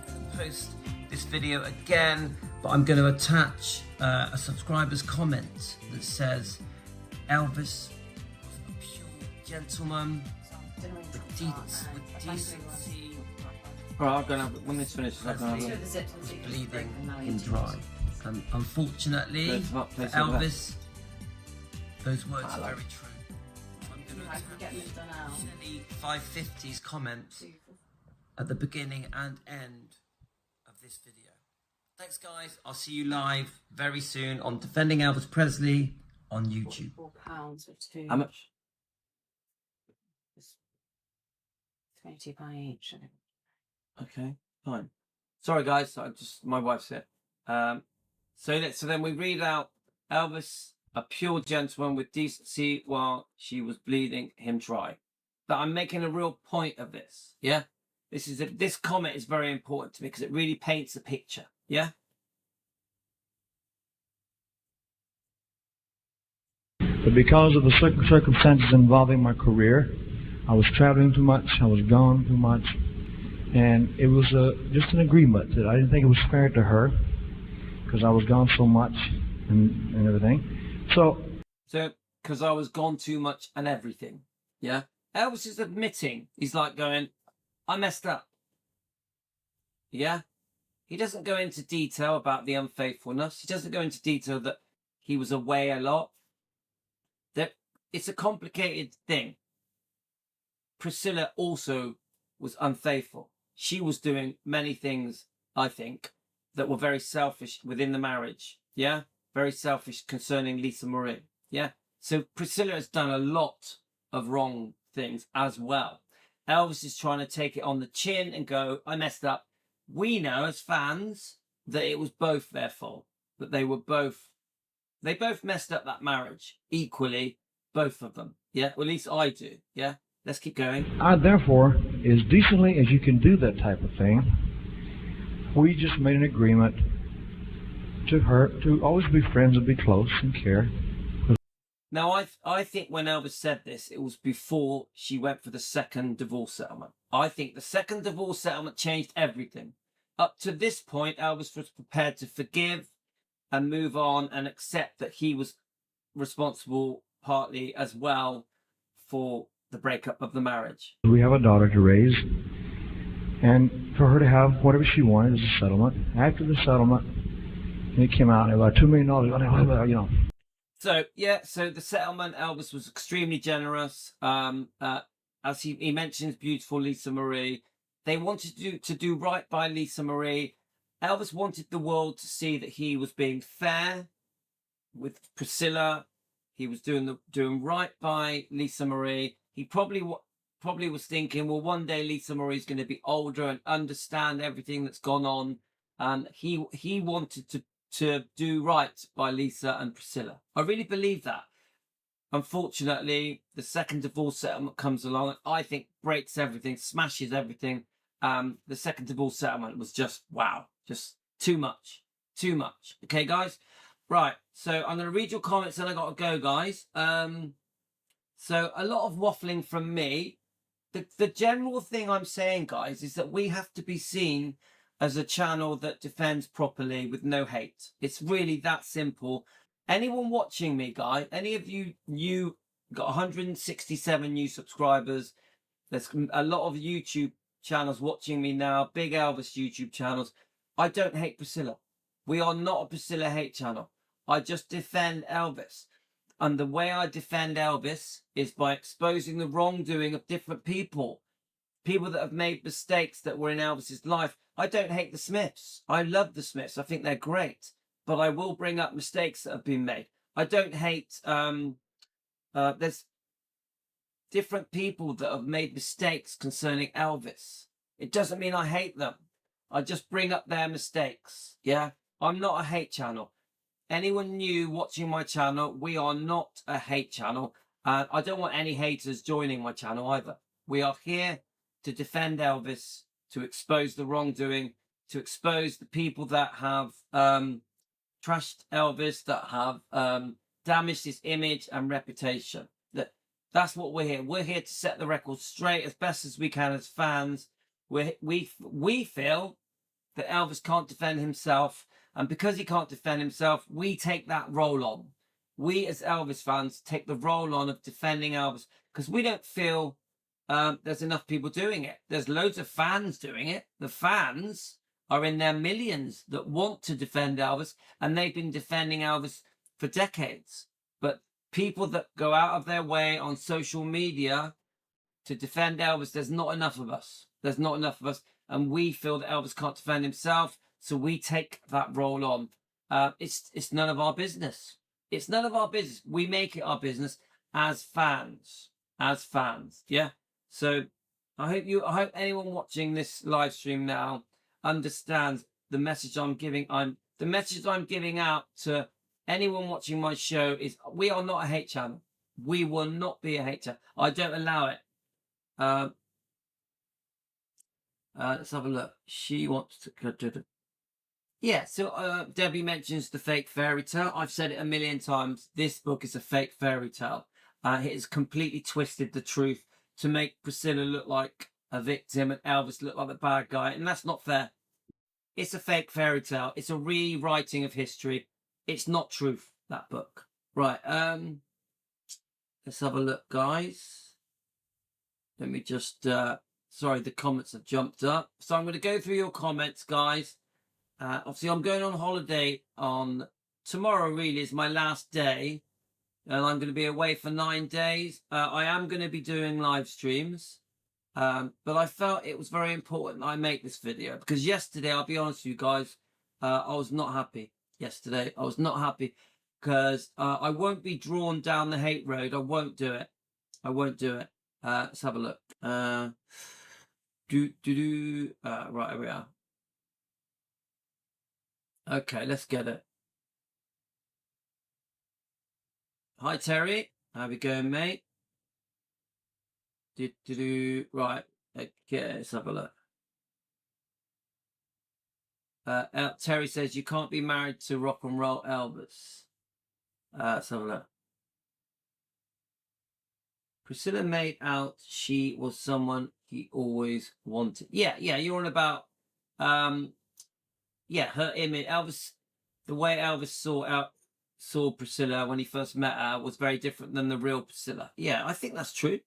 going to post this video again, but I'm going to attach a subscriber's comment that says, Elvis was a pure gentleman with decency. Right, I'm gonna when this finishes, I'm gonna have bleeding him dry. And unfortunately, for Elvis, those words are very true. I'm gonna attach 550's comments at the beginning and end of this video. Thanks, guys. I'll see you live very soon on Defending Elvis Presley on YouTube. £44 for two. How much? £22 each. Okay, fine. Sorry, guys. My wife's here. So then we read out Elvis, a pure gentleman with decency while she was bleeding him dry. But I'm making a real point of this. Yeah, this comment is very important to me because it really paints a picture. Yeah. But because of the circumstances involving my career, I was traveling too much. I was gone too much. And it was just an agreement that I didn't think it was fair to her because I was gone so much and everything. So, because I was gone too much and everything. Yeah. Elvis is admitting, he's like going, I messed up. Yeah. He doesn't go into detail about the unfaithfulness. He doesn't go into detail that he was away a lot. That it's a complicated thing. Priscilla also was unfaithful. She was doing many things, I think, that were very selfish within the marriage. Yeah? Very selfish concerning Lisa Marie. Yeah? So Priscilla has done a lot of wrong things as well. Elvis is trying to take it on the chin and go, I messed up. We know as fans that it was both their fault. That they both messed up that marriage equally, both of them. Yeah? Well, at least I do. Yeah? Let's keep going. I, therefore, as decently as you can do that type of thing, we just made an agreement to always be friends and be close and care. Now, I think when Elvis said this, it was before she went for the second divorce settlement. I think the second divorce settlement changed everything. Up to this point, Elvis was prepared to forgive and move on and accept that he was responsible partly as well for the breakup of the marriage. We have a daughter to raise, and for her to have whatever she wanted as a settlement. After the settlement, it came out about $2 million, you know. So, yeah, so the settlement, Elvis was extremely generous. As he mentions, beautiful Lisa Marie. They wanted to do right by Lisa Marie. Elvis wanted the world to see that he was being fair with Priscilla. He was doing right by Lisa Marie. He probably was thinking, well, one day Lisa Marie's going to be older and understand everything that's gone on. And he wanted to do right by Lisa and Priscilla. I really believe that. Unfortunately, the second divorce settlement comes along and I think breaks everything, smashes everything. The second divorce settlement was just, wow, just too much. Okay, guys? Right, so I'm going to read your comments and I got to go, guys. So a lot of waffling from me. The general thing I'm saying, guys, is that we have to be seen as a channel that defends properly with no hate. It's really that simple. Anyone watching me, guys, any of you got 167 new subscribers. There's a lot of YouTube channels watching me now, big Elvis YouTube channels. I don't hate Priscilla. We are not a Priscilla hate channel. I just defend Elvis. And the way I defend Elvis is by exposing the wrongdoing of different people that have made mistakes that were in Elvis's life. I don't hate the Smiths. I love the Smiths. I think they're great. But I will bring up mistakes that have been made. I don't hate, there's different people that have made mistakes concerning Elvis. It doesn't mean I hate them. I just bring up their mistakes. Yeah. I'm not a hate channel. Anyone new watching my channel, we are not a hate channel. I don't want any haters joining my channel either. We are here to defend Elvis, to expose the wrongdoing, to expose the people that have trashed Elvis, that have damaged his image and reputation. That's what we're here. We're here to set the record straight as best as we can as fans. We feel that Elvis can't defend himself. And because he can't defend himself, we take that role on. We as Elvis fans take the role on of defending Elvis because we don't feel there's enough people doing it. There's loads of fans doing it. The fans are in their millions that want to defend Elvis, and they've been defending Elvis for decades. But people that go out of their way on social media to defend Elvis, there's not enough of us. There's not enough of us. And we feel that Elvis can't defend himself. So we take that role on. It's none of our business. It's none of our business. We make it our business as fans. As fans. Yeah. So I hope anyone watching this live stream now understands the message I'm giving. The message I'm giving out to anyone watching my show is we are not a hate channel. We will not be a hate channel. I don't allow it. Let's have a look. She wants to. Yeah, so Debbie mentions the fake fairy tale. I've said it a million times. This book is a fake fairy tale. It has completely twisted the truth to make Priscilla look like a victim and Elvis look like the bad guy, and that's not fair. It's a fake fairy tale. It's a rewriting of history. It's not truth, that book. Right, let's have a look, guys. Let me just, sorry, the comments have jumped up. So I'm going to go through your comments, guys. Obviously, I'm going on holiday on tomorrow, really, is my last day. And I'm going to be away for 9 days. I am going to be doing live streams. But I felt it was very important I make this video. Because yesterday, I'll be honest with you guys, I was not happy yesterday. I was not happy. Because I won't be drawn down the hate road. I won't do it. I won't do it. Let's have a look. Right, here we are. Okay, let's get it. Hi, Terry. How we going, mate? Right. Okay, let's have a look. Terry says you can't be married to rock and roll Elvis. Let's have a look. Priscilla made out she was someone he always wanted. Yeah, you're on about her image. Elvis, the way Elvis saw Priscilla when he first met her was very different than the real Priscilla. Yeah, I think that's true.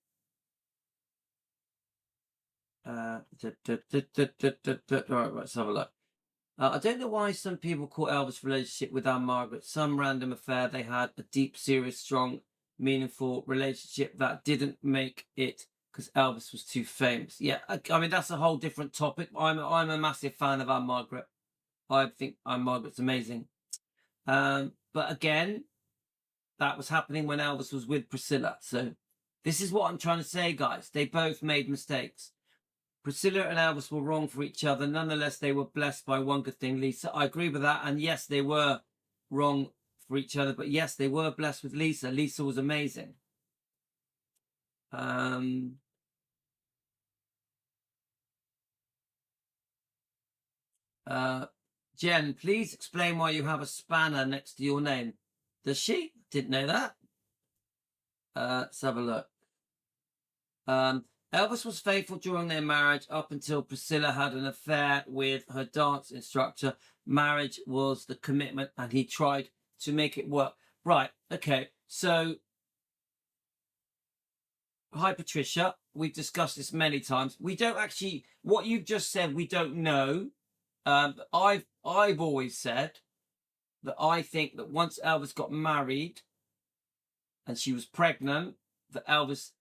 All right, let's have a look. I don't know why some people call Elvis' relationship with Anne Margaret some random affair they had, a deep, serious, strong, meaningful relationship that didn't make it because Elvis was too famous. Yeah, I mean, that's a whole different topic. I'm a massive fan of Anne Margaret. I think Anne Margaret's amazing. But again, that was happening when Elvis was with Priscilla. So this is what I'm trying to say, guys. They both made mistakes. Priscilla and Elvis were wrong for each other. Nonetheless, they were blessed by one good thing, Lisa. I agree with that. And yes, they were wrong for each other. But yes, they were blessed with Lisa. Lisa was amazing. Jen, please explain why you have a spanner next to your name. Does she? Didn't know that. Let's have a look. Elvis was faithful during their marriage up until Priscilla had an affair with her dance instructor. Marriage was the commitment, and he tried to make it work. Right. Okay. So, hi, Patricia. We've discussed this many times. We don't actually, what you've just said, we don't know. I've always said that I think that once Elvis got married and she was pregnant, that Elvis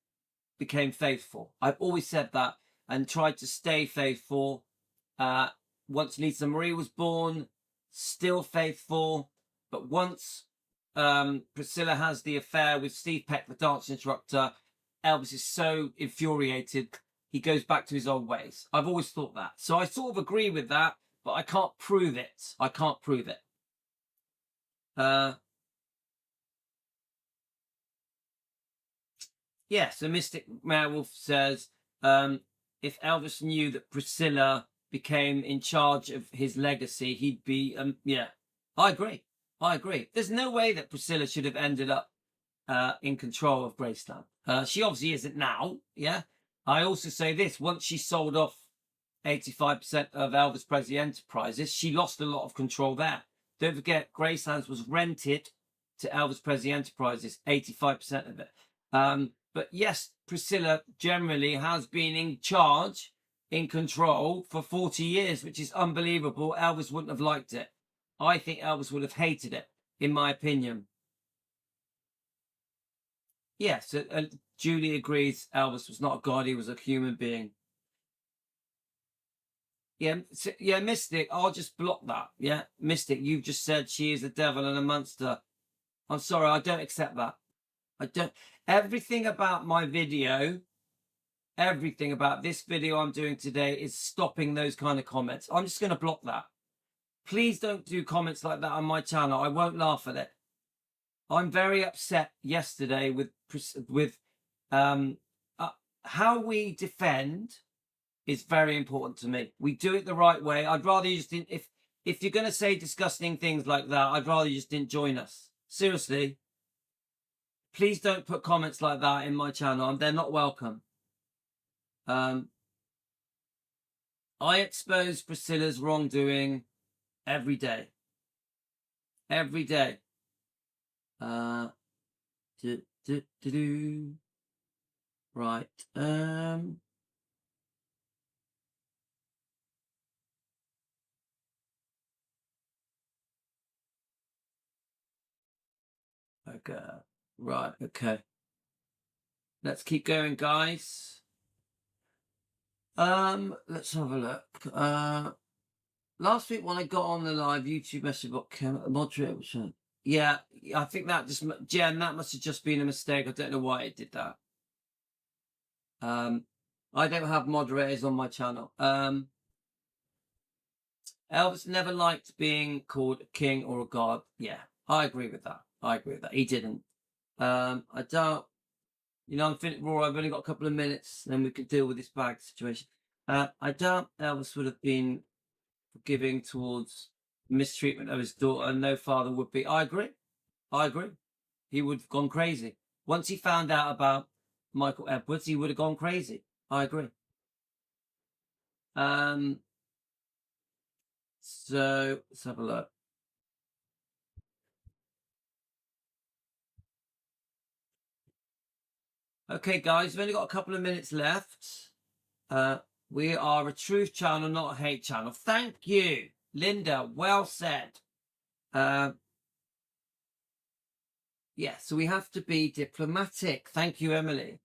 became faithful. I've always said that and tried to stay faithful. Once Lisa Marie was born, still faithful. But once Priscilla has the affair with Steve Peck, the dance instructor, Elvis is so infuriated, he goes back to his old ways. I've always thought that. So I sort of agree with that, but I can't prove it. I can't prove it. Yeah, so Mystic Werewolf says, if Elvis knew that Priscilla became in charge of his legacy, he'd be, yeah, I agree. I agree. There's no way that Priscilla should have ended up in control of Graceland. She obviously isn't now, yeah? I also say this, once she sold off 85% of Elvis Presley Enterprises, she lost a lot of control there. Don't forget, Graceland was rented to Elvis Presley Enterprises, 85% of it. But yes, Priscilla generally has been in charge, in control for 40 years, which is unbelievable. Elvis wouldn't have liked it. I think Elvis would have hated it, in my opinion. Yes, Julie agrees Elvis was not a god, he was a human being. Yeah, Mystic, I'll just block that. Yeah, Mystic, you've just said she is a devil and a monster. I'm sorry, I don't accept that. I don't. Everything about my video, everything about this video I'm doing today is stopping those kind of comments. I'm just going to block that. Please don't do comments like that on my channel. I won't laugh at it. I'm very upset yesterday with how we defend is very important to me. We do it the right way. I'd rather you just didn't. If you're going to say disgusting things like that, I'd rather you just didn't join us. Seriously. Please don't put comments like that in my channel. They're not welcome. I expose Priscilla's wrongdoing every day. Every day. Right. Okay. Right. Okay. Let's keep going, guys. Let's have a look. Last week when I got on the live YouTube message about moderate, yeah, I think that just, Jen, that must have just been a mistake. I don't know why it did that. I don't have moderators on my channel. Elvis never liked being called a king or a god. Yeah, I agree with that. I agree with that. He didn't. I don't. I'm feeling raw. I've only got a couple of minutes, then we can deal with this bag situation. I doubt Elvis would have been forgiving towards mistreatment of his daughter. No father would be. I agree. I agree. He would have gone crazy. Once he found out about Michael Edwards, he would have gone crazy. I agree. So let's have a look. Okay, guys, we've only got a couple of minutes left. We are a truth channel, not a hate channel. Thank you, Linda. Well said. Yeah, so we have to be diplomatic. Thank you, Emily.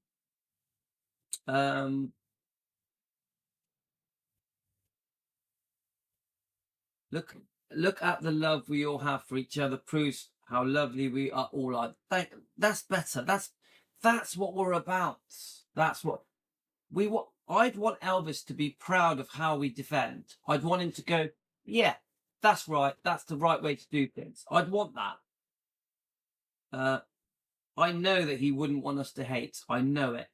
Look at the love we all have for each other. Proves how lovely we are all are. That's better. That's what we're about. That's what we want. I'd want Elvis to be proud of how we defend. I'd want him to go, yeah, that's right. That's the right way to do things. I'd want that. I know that he wouldn't want us to hate. I know it.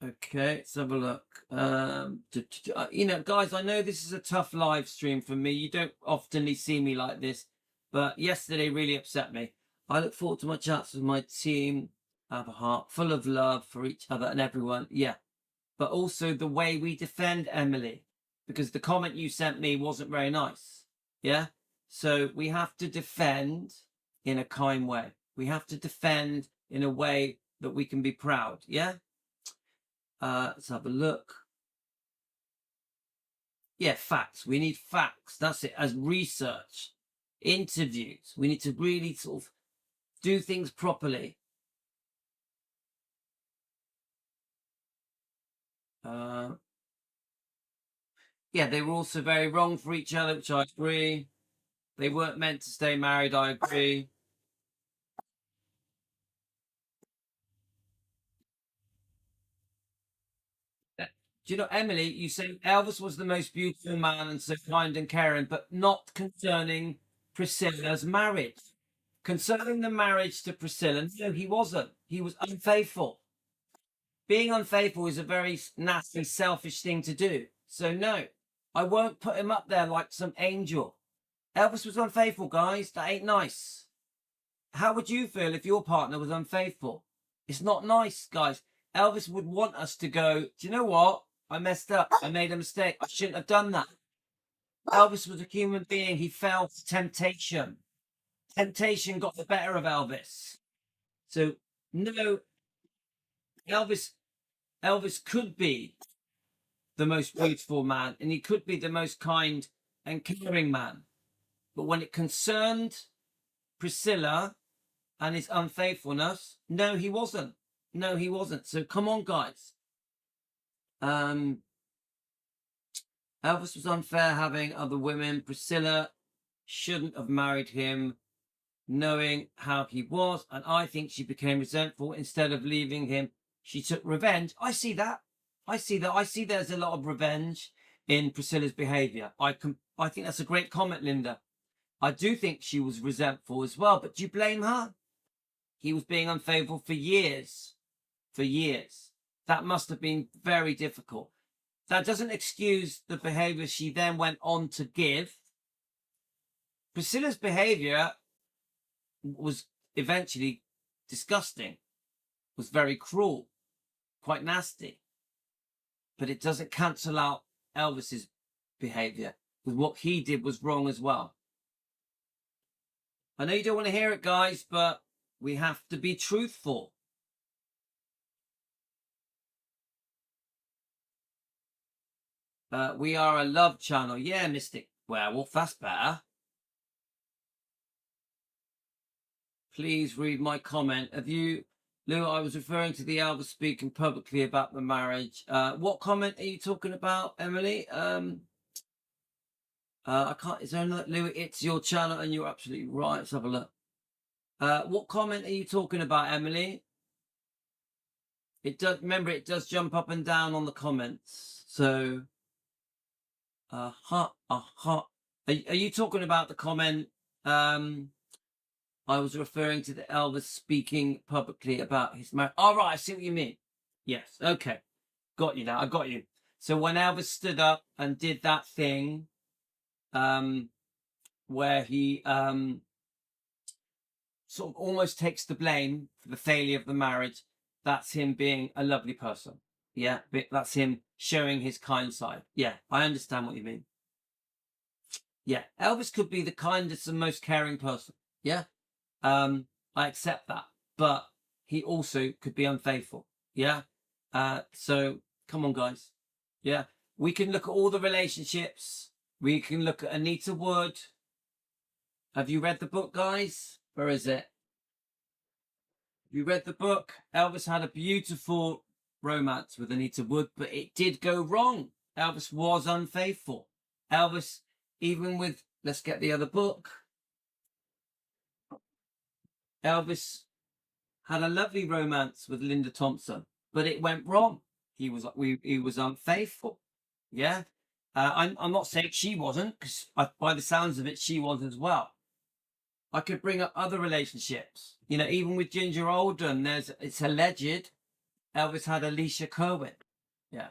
Okay, let's have a look. You know, guys, I know this is a tough live stream for me. You don't oftenly see me like this, but yesterday really upset me. I look forward to my chats with my team. I have a heart full of love for each other and everyone. Yeah, but also the way we defend Emily, because the comment you sent me wasn't very nice. Yeah, so we have to defend in a kind way. We have to defend in a way that we can be proud. Yeah. Let's have a look. Yeah, facts. We need facts. That's it. As research, interviews, we need to really sort of do things properly. Yeah, they were also very wrong for each other, which I agree. They weren't meant to stay married. I agree. Do you know, Emily, you say Elvis was the most beautiful man and so kind and caring, but not concerning Priscilla's marriage. Concerning the marriage to Priscilla, no, he wasn't. He was unfaithful. Being unfaithful is a very nasty, selfish thing to do. So, no, I won't put him up there like some angel. Elvis was unfaithful, guys. That ain't nice. How would you feel if your partner was unfaithful? It's not nice, guys. Elvis would want us to go, do you know what? I messed up. I made a mistake. I shouldn't have done that. Elvis was a human being. He fell to temptation. Temptation got the better of Elvis. So, no, Elvis could be the most beautiful man and he could be the most kind and caring man. But when it concerned Priscilla and his unfaithfulness, no, he wasn't. No, he wasn't. So come on, guys. Elvis was unfair having other women. Priscilla shouldn't have married him knowing how he was. And I think she became resentful. Instead of leaving him, she took revenge. I see that. I see there's a lot of revenge in Priscilla's behavior. I think that's a great comment, Linda. I do think she was resentful as well, but do you blame her? He was being unfaithful for years. For years. That must have been very difficult. That doesn't excuse the behavior she then went on to give. Priscilla's behavior was eventually disgusting, was very cruel, quite nasty. But it doesn't cancel out Elvis's behavior, because what he did was wrong as well. I know you don't want to hear it, guys, but we have to be truthful. We are a love channel. Yeah, Mystic Werewolf, that's better. Please read my comment. Have you, Lou, I was referring to the Elvis speaking publicly about the marriage. What comment are you talking about, Emily? I can't, is there another, Lou, it's your channel and you're absolutely right. Let's have a look. What comment are you talking about, Emily? It does, remember, it does jump up and down on the comments. So, are you talking about the comment? I was referring to the Elvis speaking publicly about his marriage. All right, I see what you mean. Yes, okay. Got you now, I got you. So when Elvis stood up and did that thing, where he sort of almost takes the blame for the failure of the marriage, that's him being a lovely person. Yeah, that's him showing his kind side. Yeah, I understand what you mean. Yeah, Elvis could be the kindest and most caring person. Yeah, I accept that. But he also could be unfaithful. Yeah. So come on, guys. Yeah, we can look at all the relationships. We can look at Anita Wood. Have you read the book, guys? Where is it? You read the book? Elvis had a beautiful romance with Anita Wood, but it did go wrong. Elvis was unfaithful. Elvis, even with, let's get the other book. Elvis had a lovely romance with Linda Thompson, but it went wrong. He was unfaithful. Yeah. I'm not saying she wasn't, because by the sounds of it, she was as well. I could bring up other relationships. You know, even with Ginger Alden, it's alleged Elvis had Alicia Cohen. Yeah.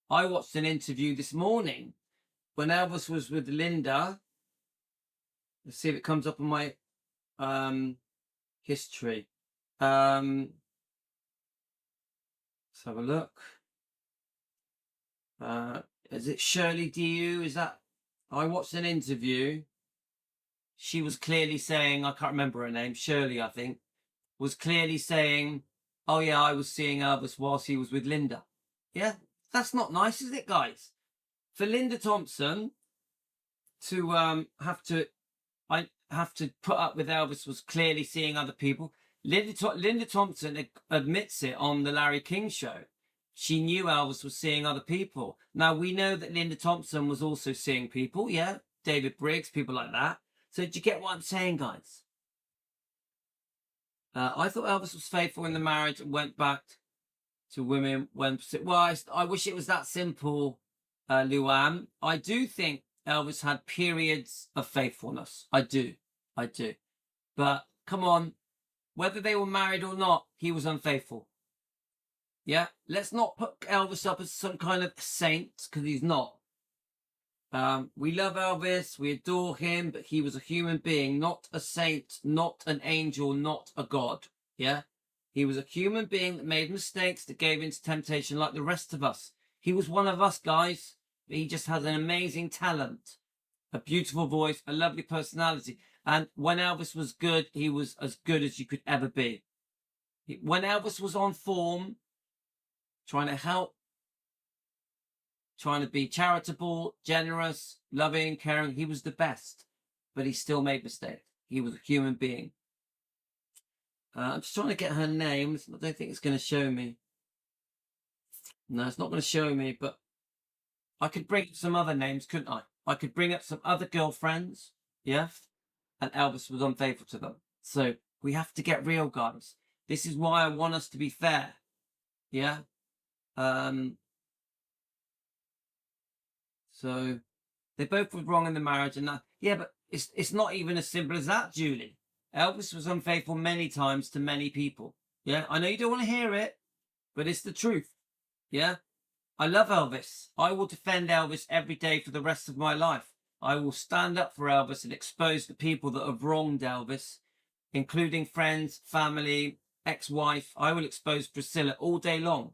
I watched an interview this morning when Elvis was with Linda. Let's see if it comes up on my history. Let's have a look. Is it Shirley Du? Is that? I watched an interview. She was clearly saying, I can't remember her name, Shirley, I think, was clearly saying, oh yeah, I was seeing Elvis whilst he was with Linda. Yeah, that's not nice, is it, guys? For Linda Thompson to have to put up with Elvis was clearly seeing other people. Linda Thompson admits it on the Larry King show. She knew Elvis was seeing other people. Now, we know that Linda Thompson was also seeing people, yeah? David Briggs, people like that. So do you get what I'm saying, guys? I thought Elvis was faithful in the marriage and went back to women when... Well, I wish it was that simple, Luann. I do think Elvis had periods of faithfulness. I do. But, come on, whether they were married or not, he was unfaithful. Yeah? Let's not put Elvis up as some kind of saint, because he's not. We love Elvis, we adore him, but he was a human being, not a saint, not an angel, not a god. Yeah? He was a human being that made mistakes, that gave into temptation like the rest of us. He was one of us, guys. But he just has an amazing talent, a beautiful voice, a lovely personality. And when Elvis was good, he was as good as you could ever be. When Elvis was on form, trying to help, trying to be charitable, generous, loving, caring, he was the best. But he still made mistakes. He was a human being. I'm just trying to get her name. I don't think it's going to show me. No, it's not going to show me, but I could bring up some other names, couldn't I? I could bring up some other girlfriends, yeah? And Elvis was unfaithful to them. So we have to get real, guys. This is why I want us to be fair, yeah? So they both were wrong in the marriage, and that, yeah, but it's not even as simple as that, Julie. Elvis was unfaithful many times to many people. Yeah, I know you don't want to hear it, but it's the truth. Yeah, I love Elvis. I will defend Elvis every day for the rest of my life. I will stand up for Elvis and expose the people that have wronged Elvis, including friends, family, ex-wife. I will expose Priscilla all day long.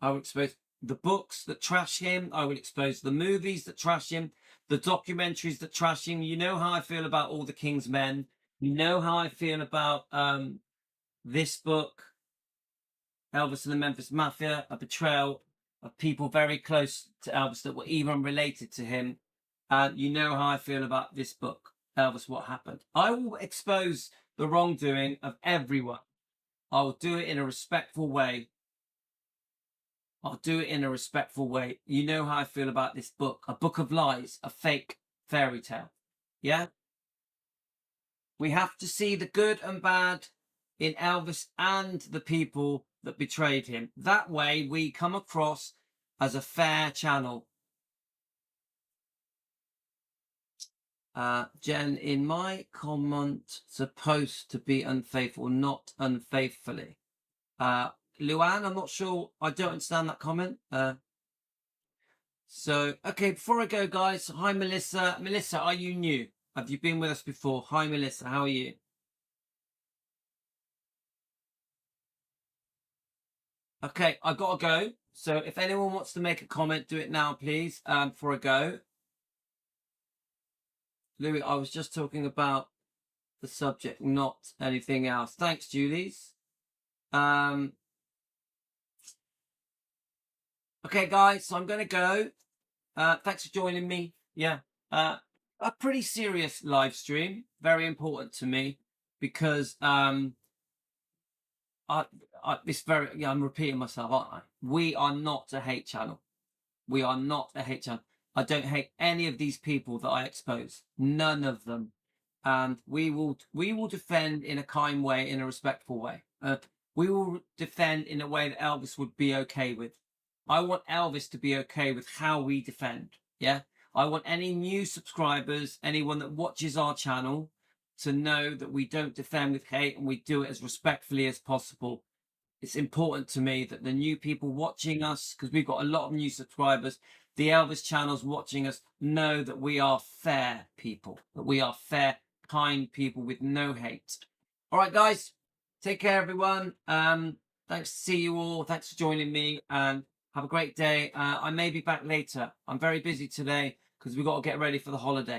I will expose the books that trash him. I will expose the movies that trash him, the documentaries that trash him. You know how I feel about All the King's Men. You know how I feel about this book, Elvis and the Memphis Mafia, a betrayal of people very close to Elvis that were even related to him. You know how I feel about this book, Elvis, What Happened. I will expose the wrongdoing of everyone. I will do it in a respectful way. I'll do it in a respectful way. You know how I feel about this book, a book of lies, a fake fairy tale. Yeah? We have to see the good and bad in Elvis and the people that betrayed him. That way we come across as a fair channel. Jen, in my comment, supposed to be unfaithful, not unfaithfully. Luann, I'm not sure. I don't understand that comment. So, okay, before I go, guys, hi, Melissa. Melissa, are you new? Have you been with us before? Hi, Melissa, how are you? Okay, I gotta go. So if anyone wants to make a comment, do it now, please, before I go. Louis, I was just talking about the subject, not anything else. Thanks, Julie's. Okay, guys, so I'm going to go. Thanks for joining me. Yeah. A pretty serious live stream. Very important to me because I'm repeating myself, aren't I? We are not a hate channel. We are not a hate channel. I don't hate any of these people that I expose. None of them. And we will defend in a kind way, in a respectful way. We will defend in a way that Elvis would be okay with. I want Elvis to be okay with how we defend. Yeah. I want any new subscribers, anyone that watches our channel, to know that we don't defend with hate and we do it as respectfully as possible. it's important to me that the new people watching us, because we've got a lot of new subscribers, the Elvis channels watching us, know that we are fair people, that we are fair, kind people with no hate. All right, guys, take care, everyone. Thanks to see you all. Thanks for joining me, and have a great day. I may be back later. I'm very busy today because we've got to get ready for the holiday.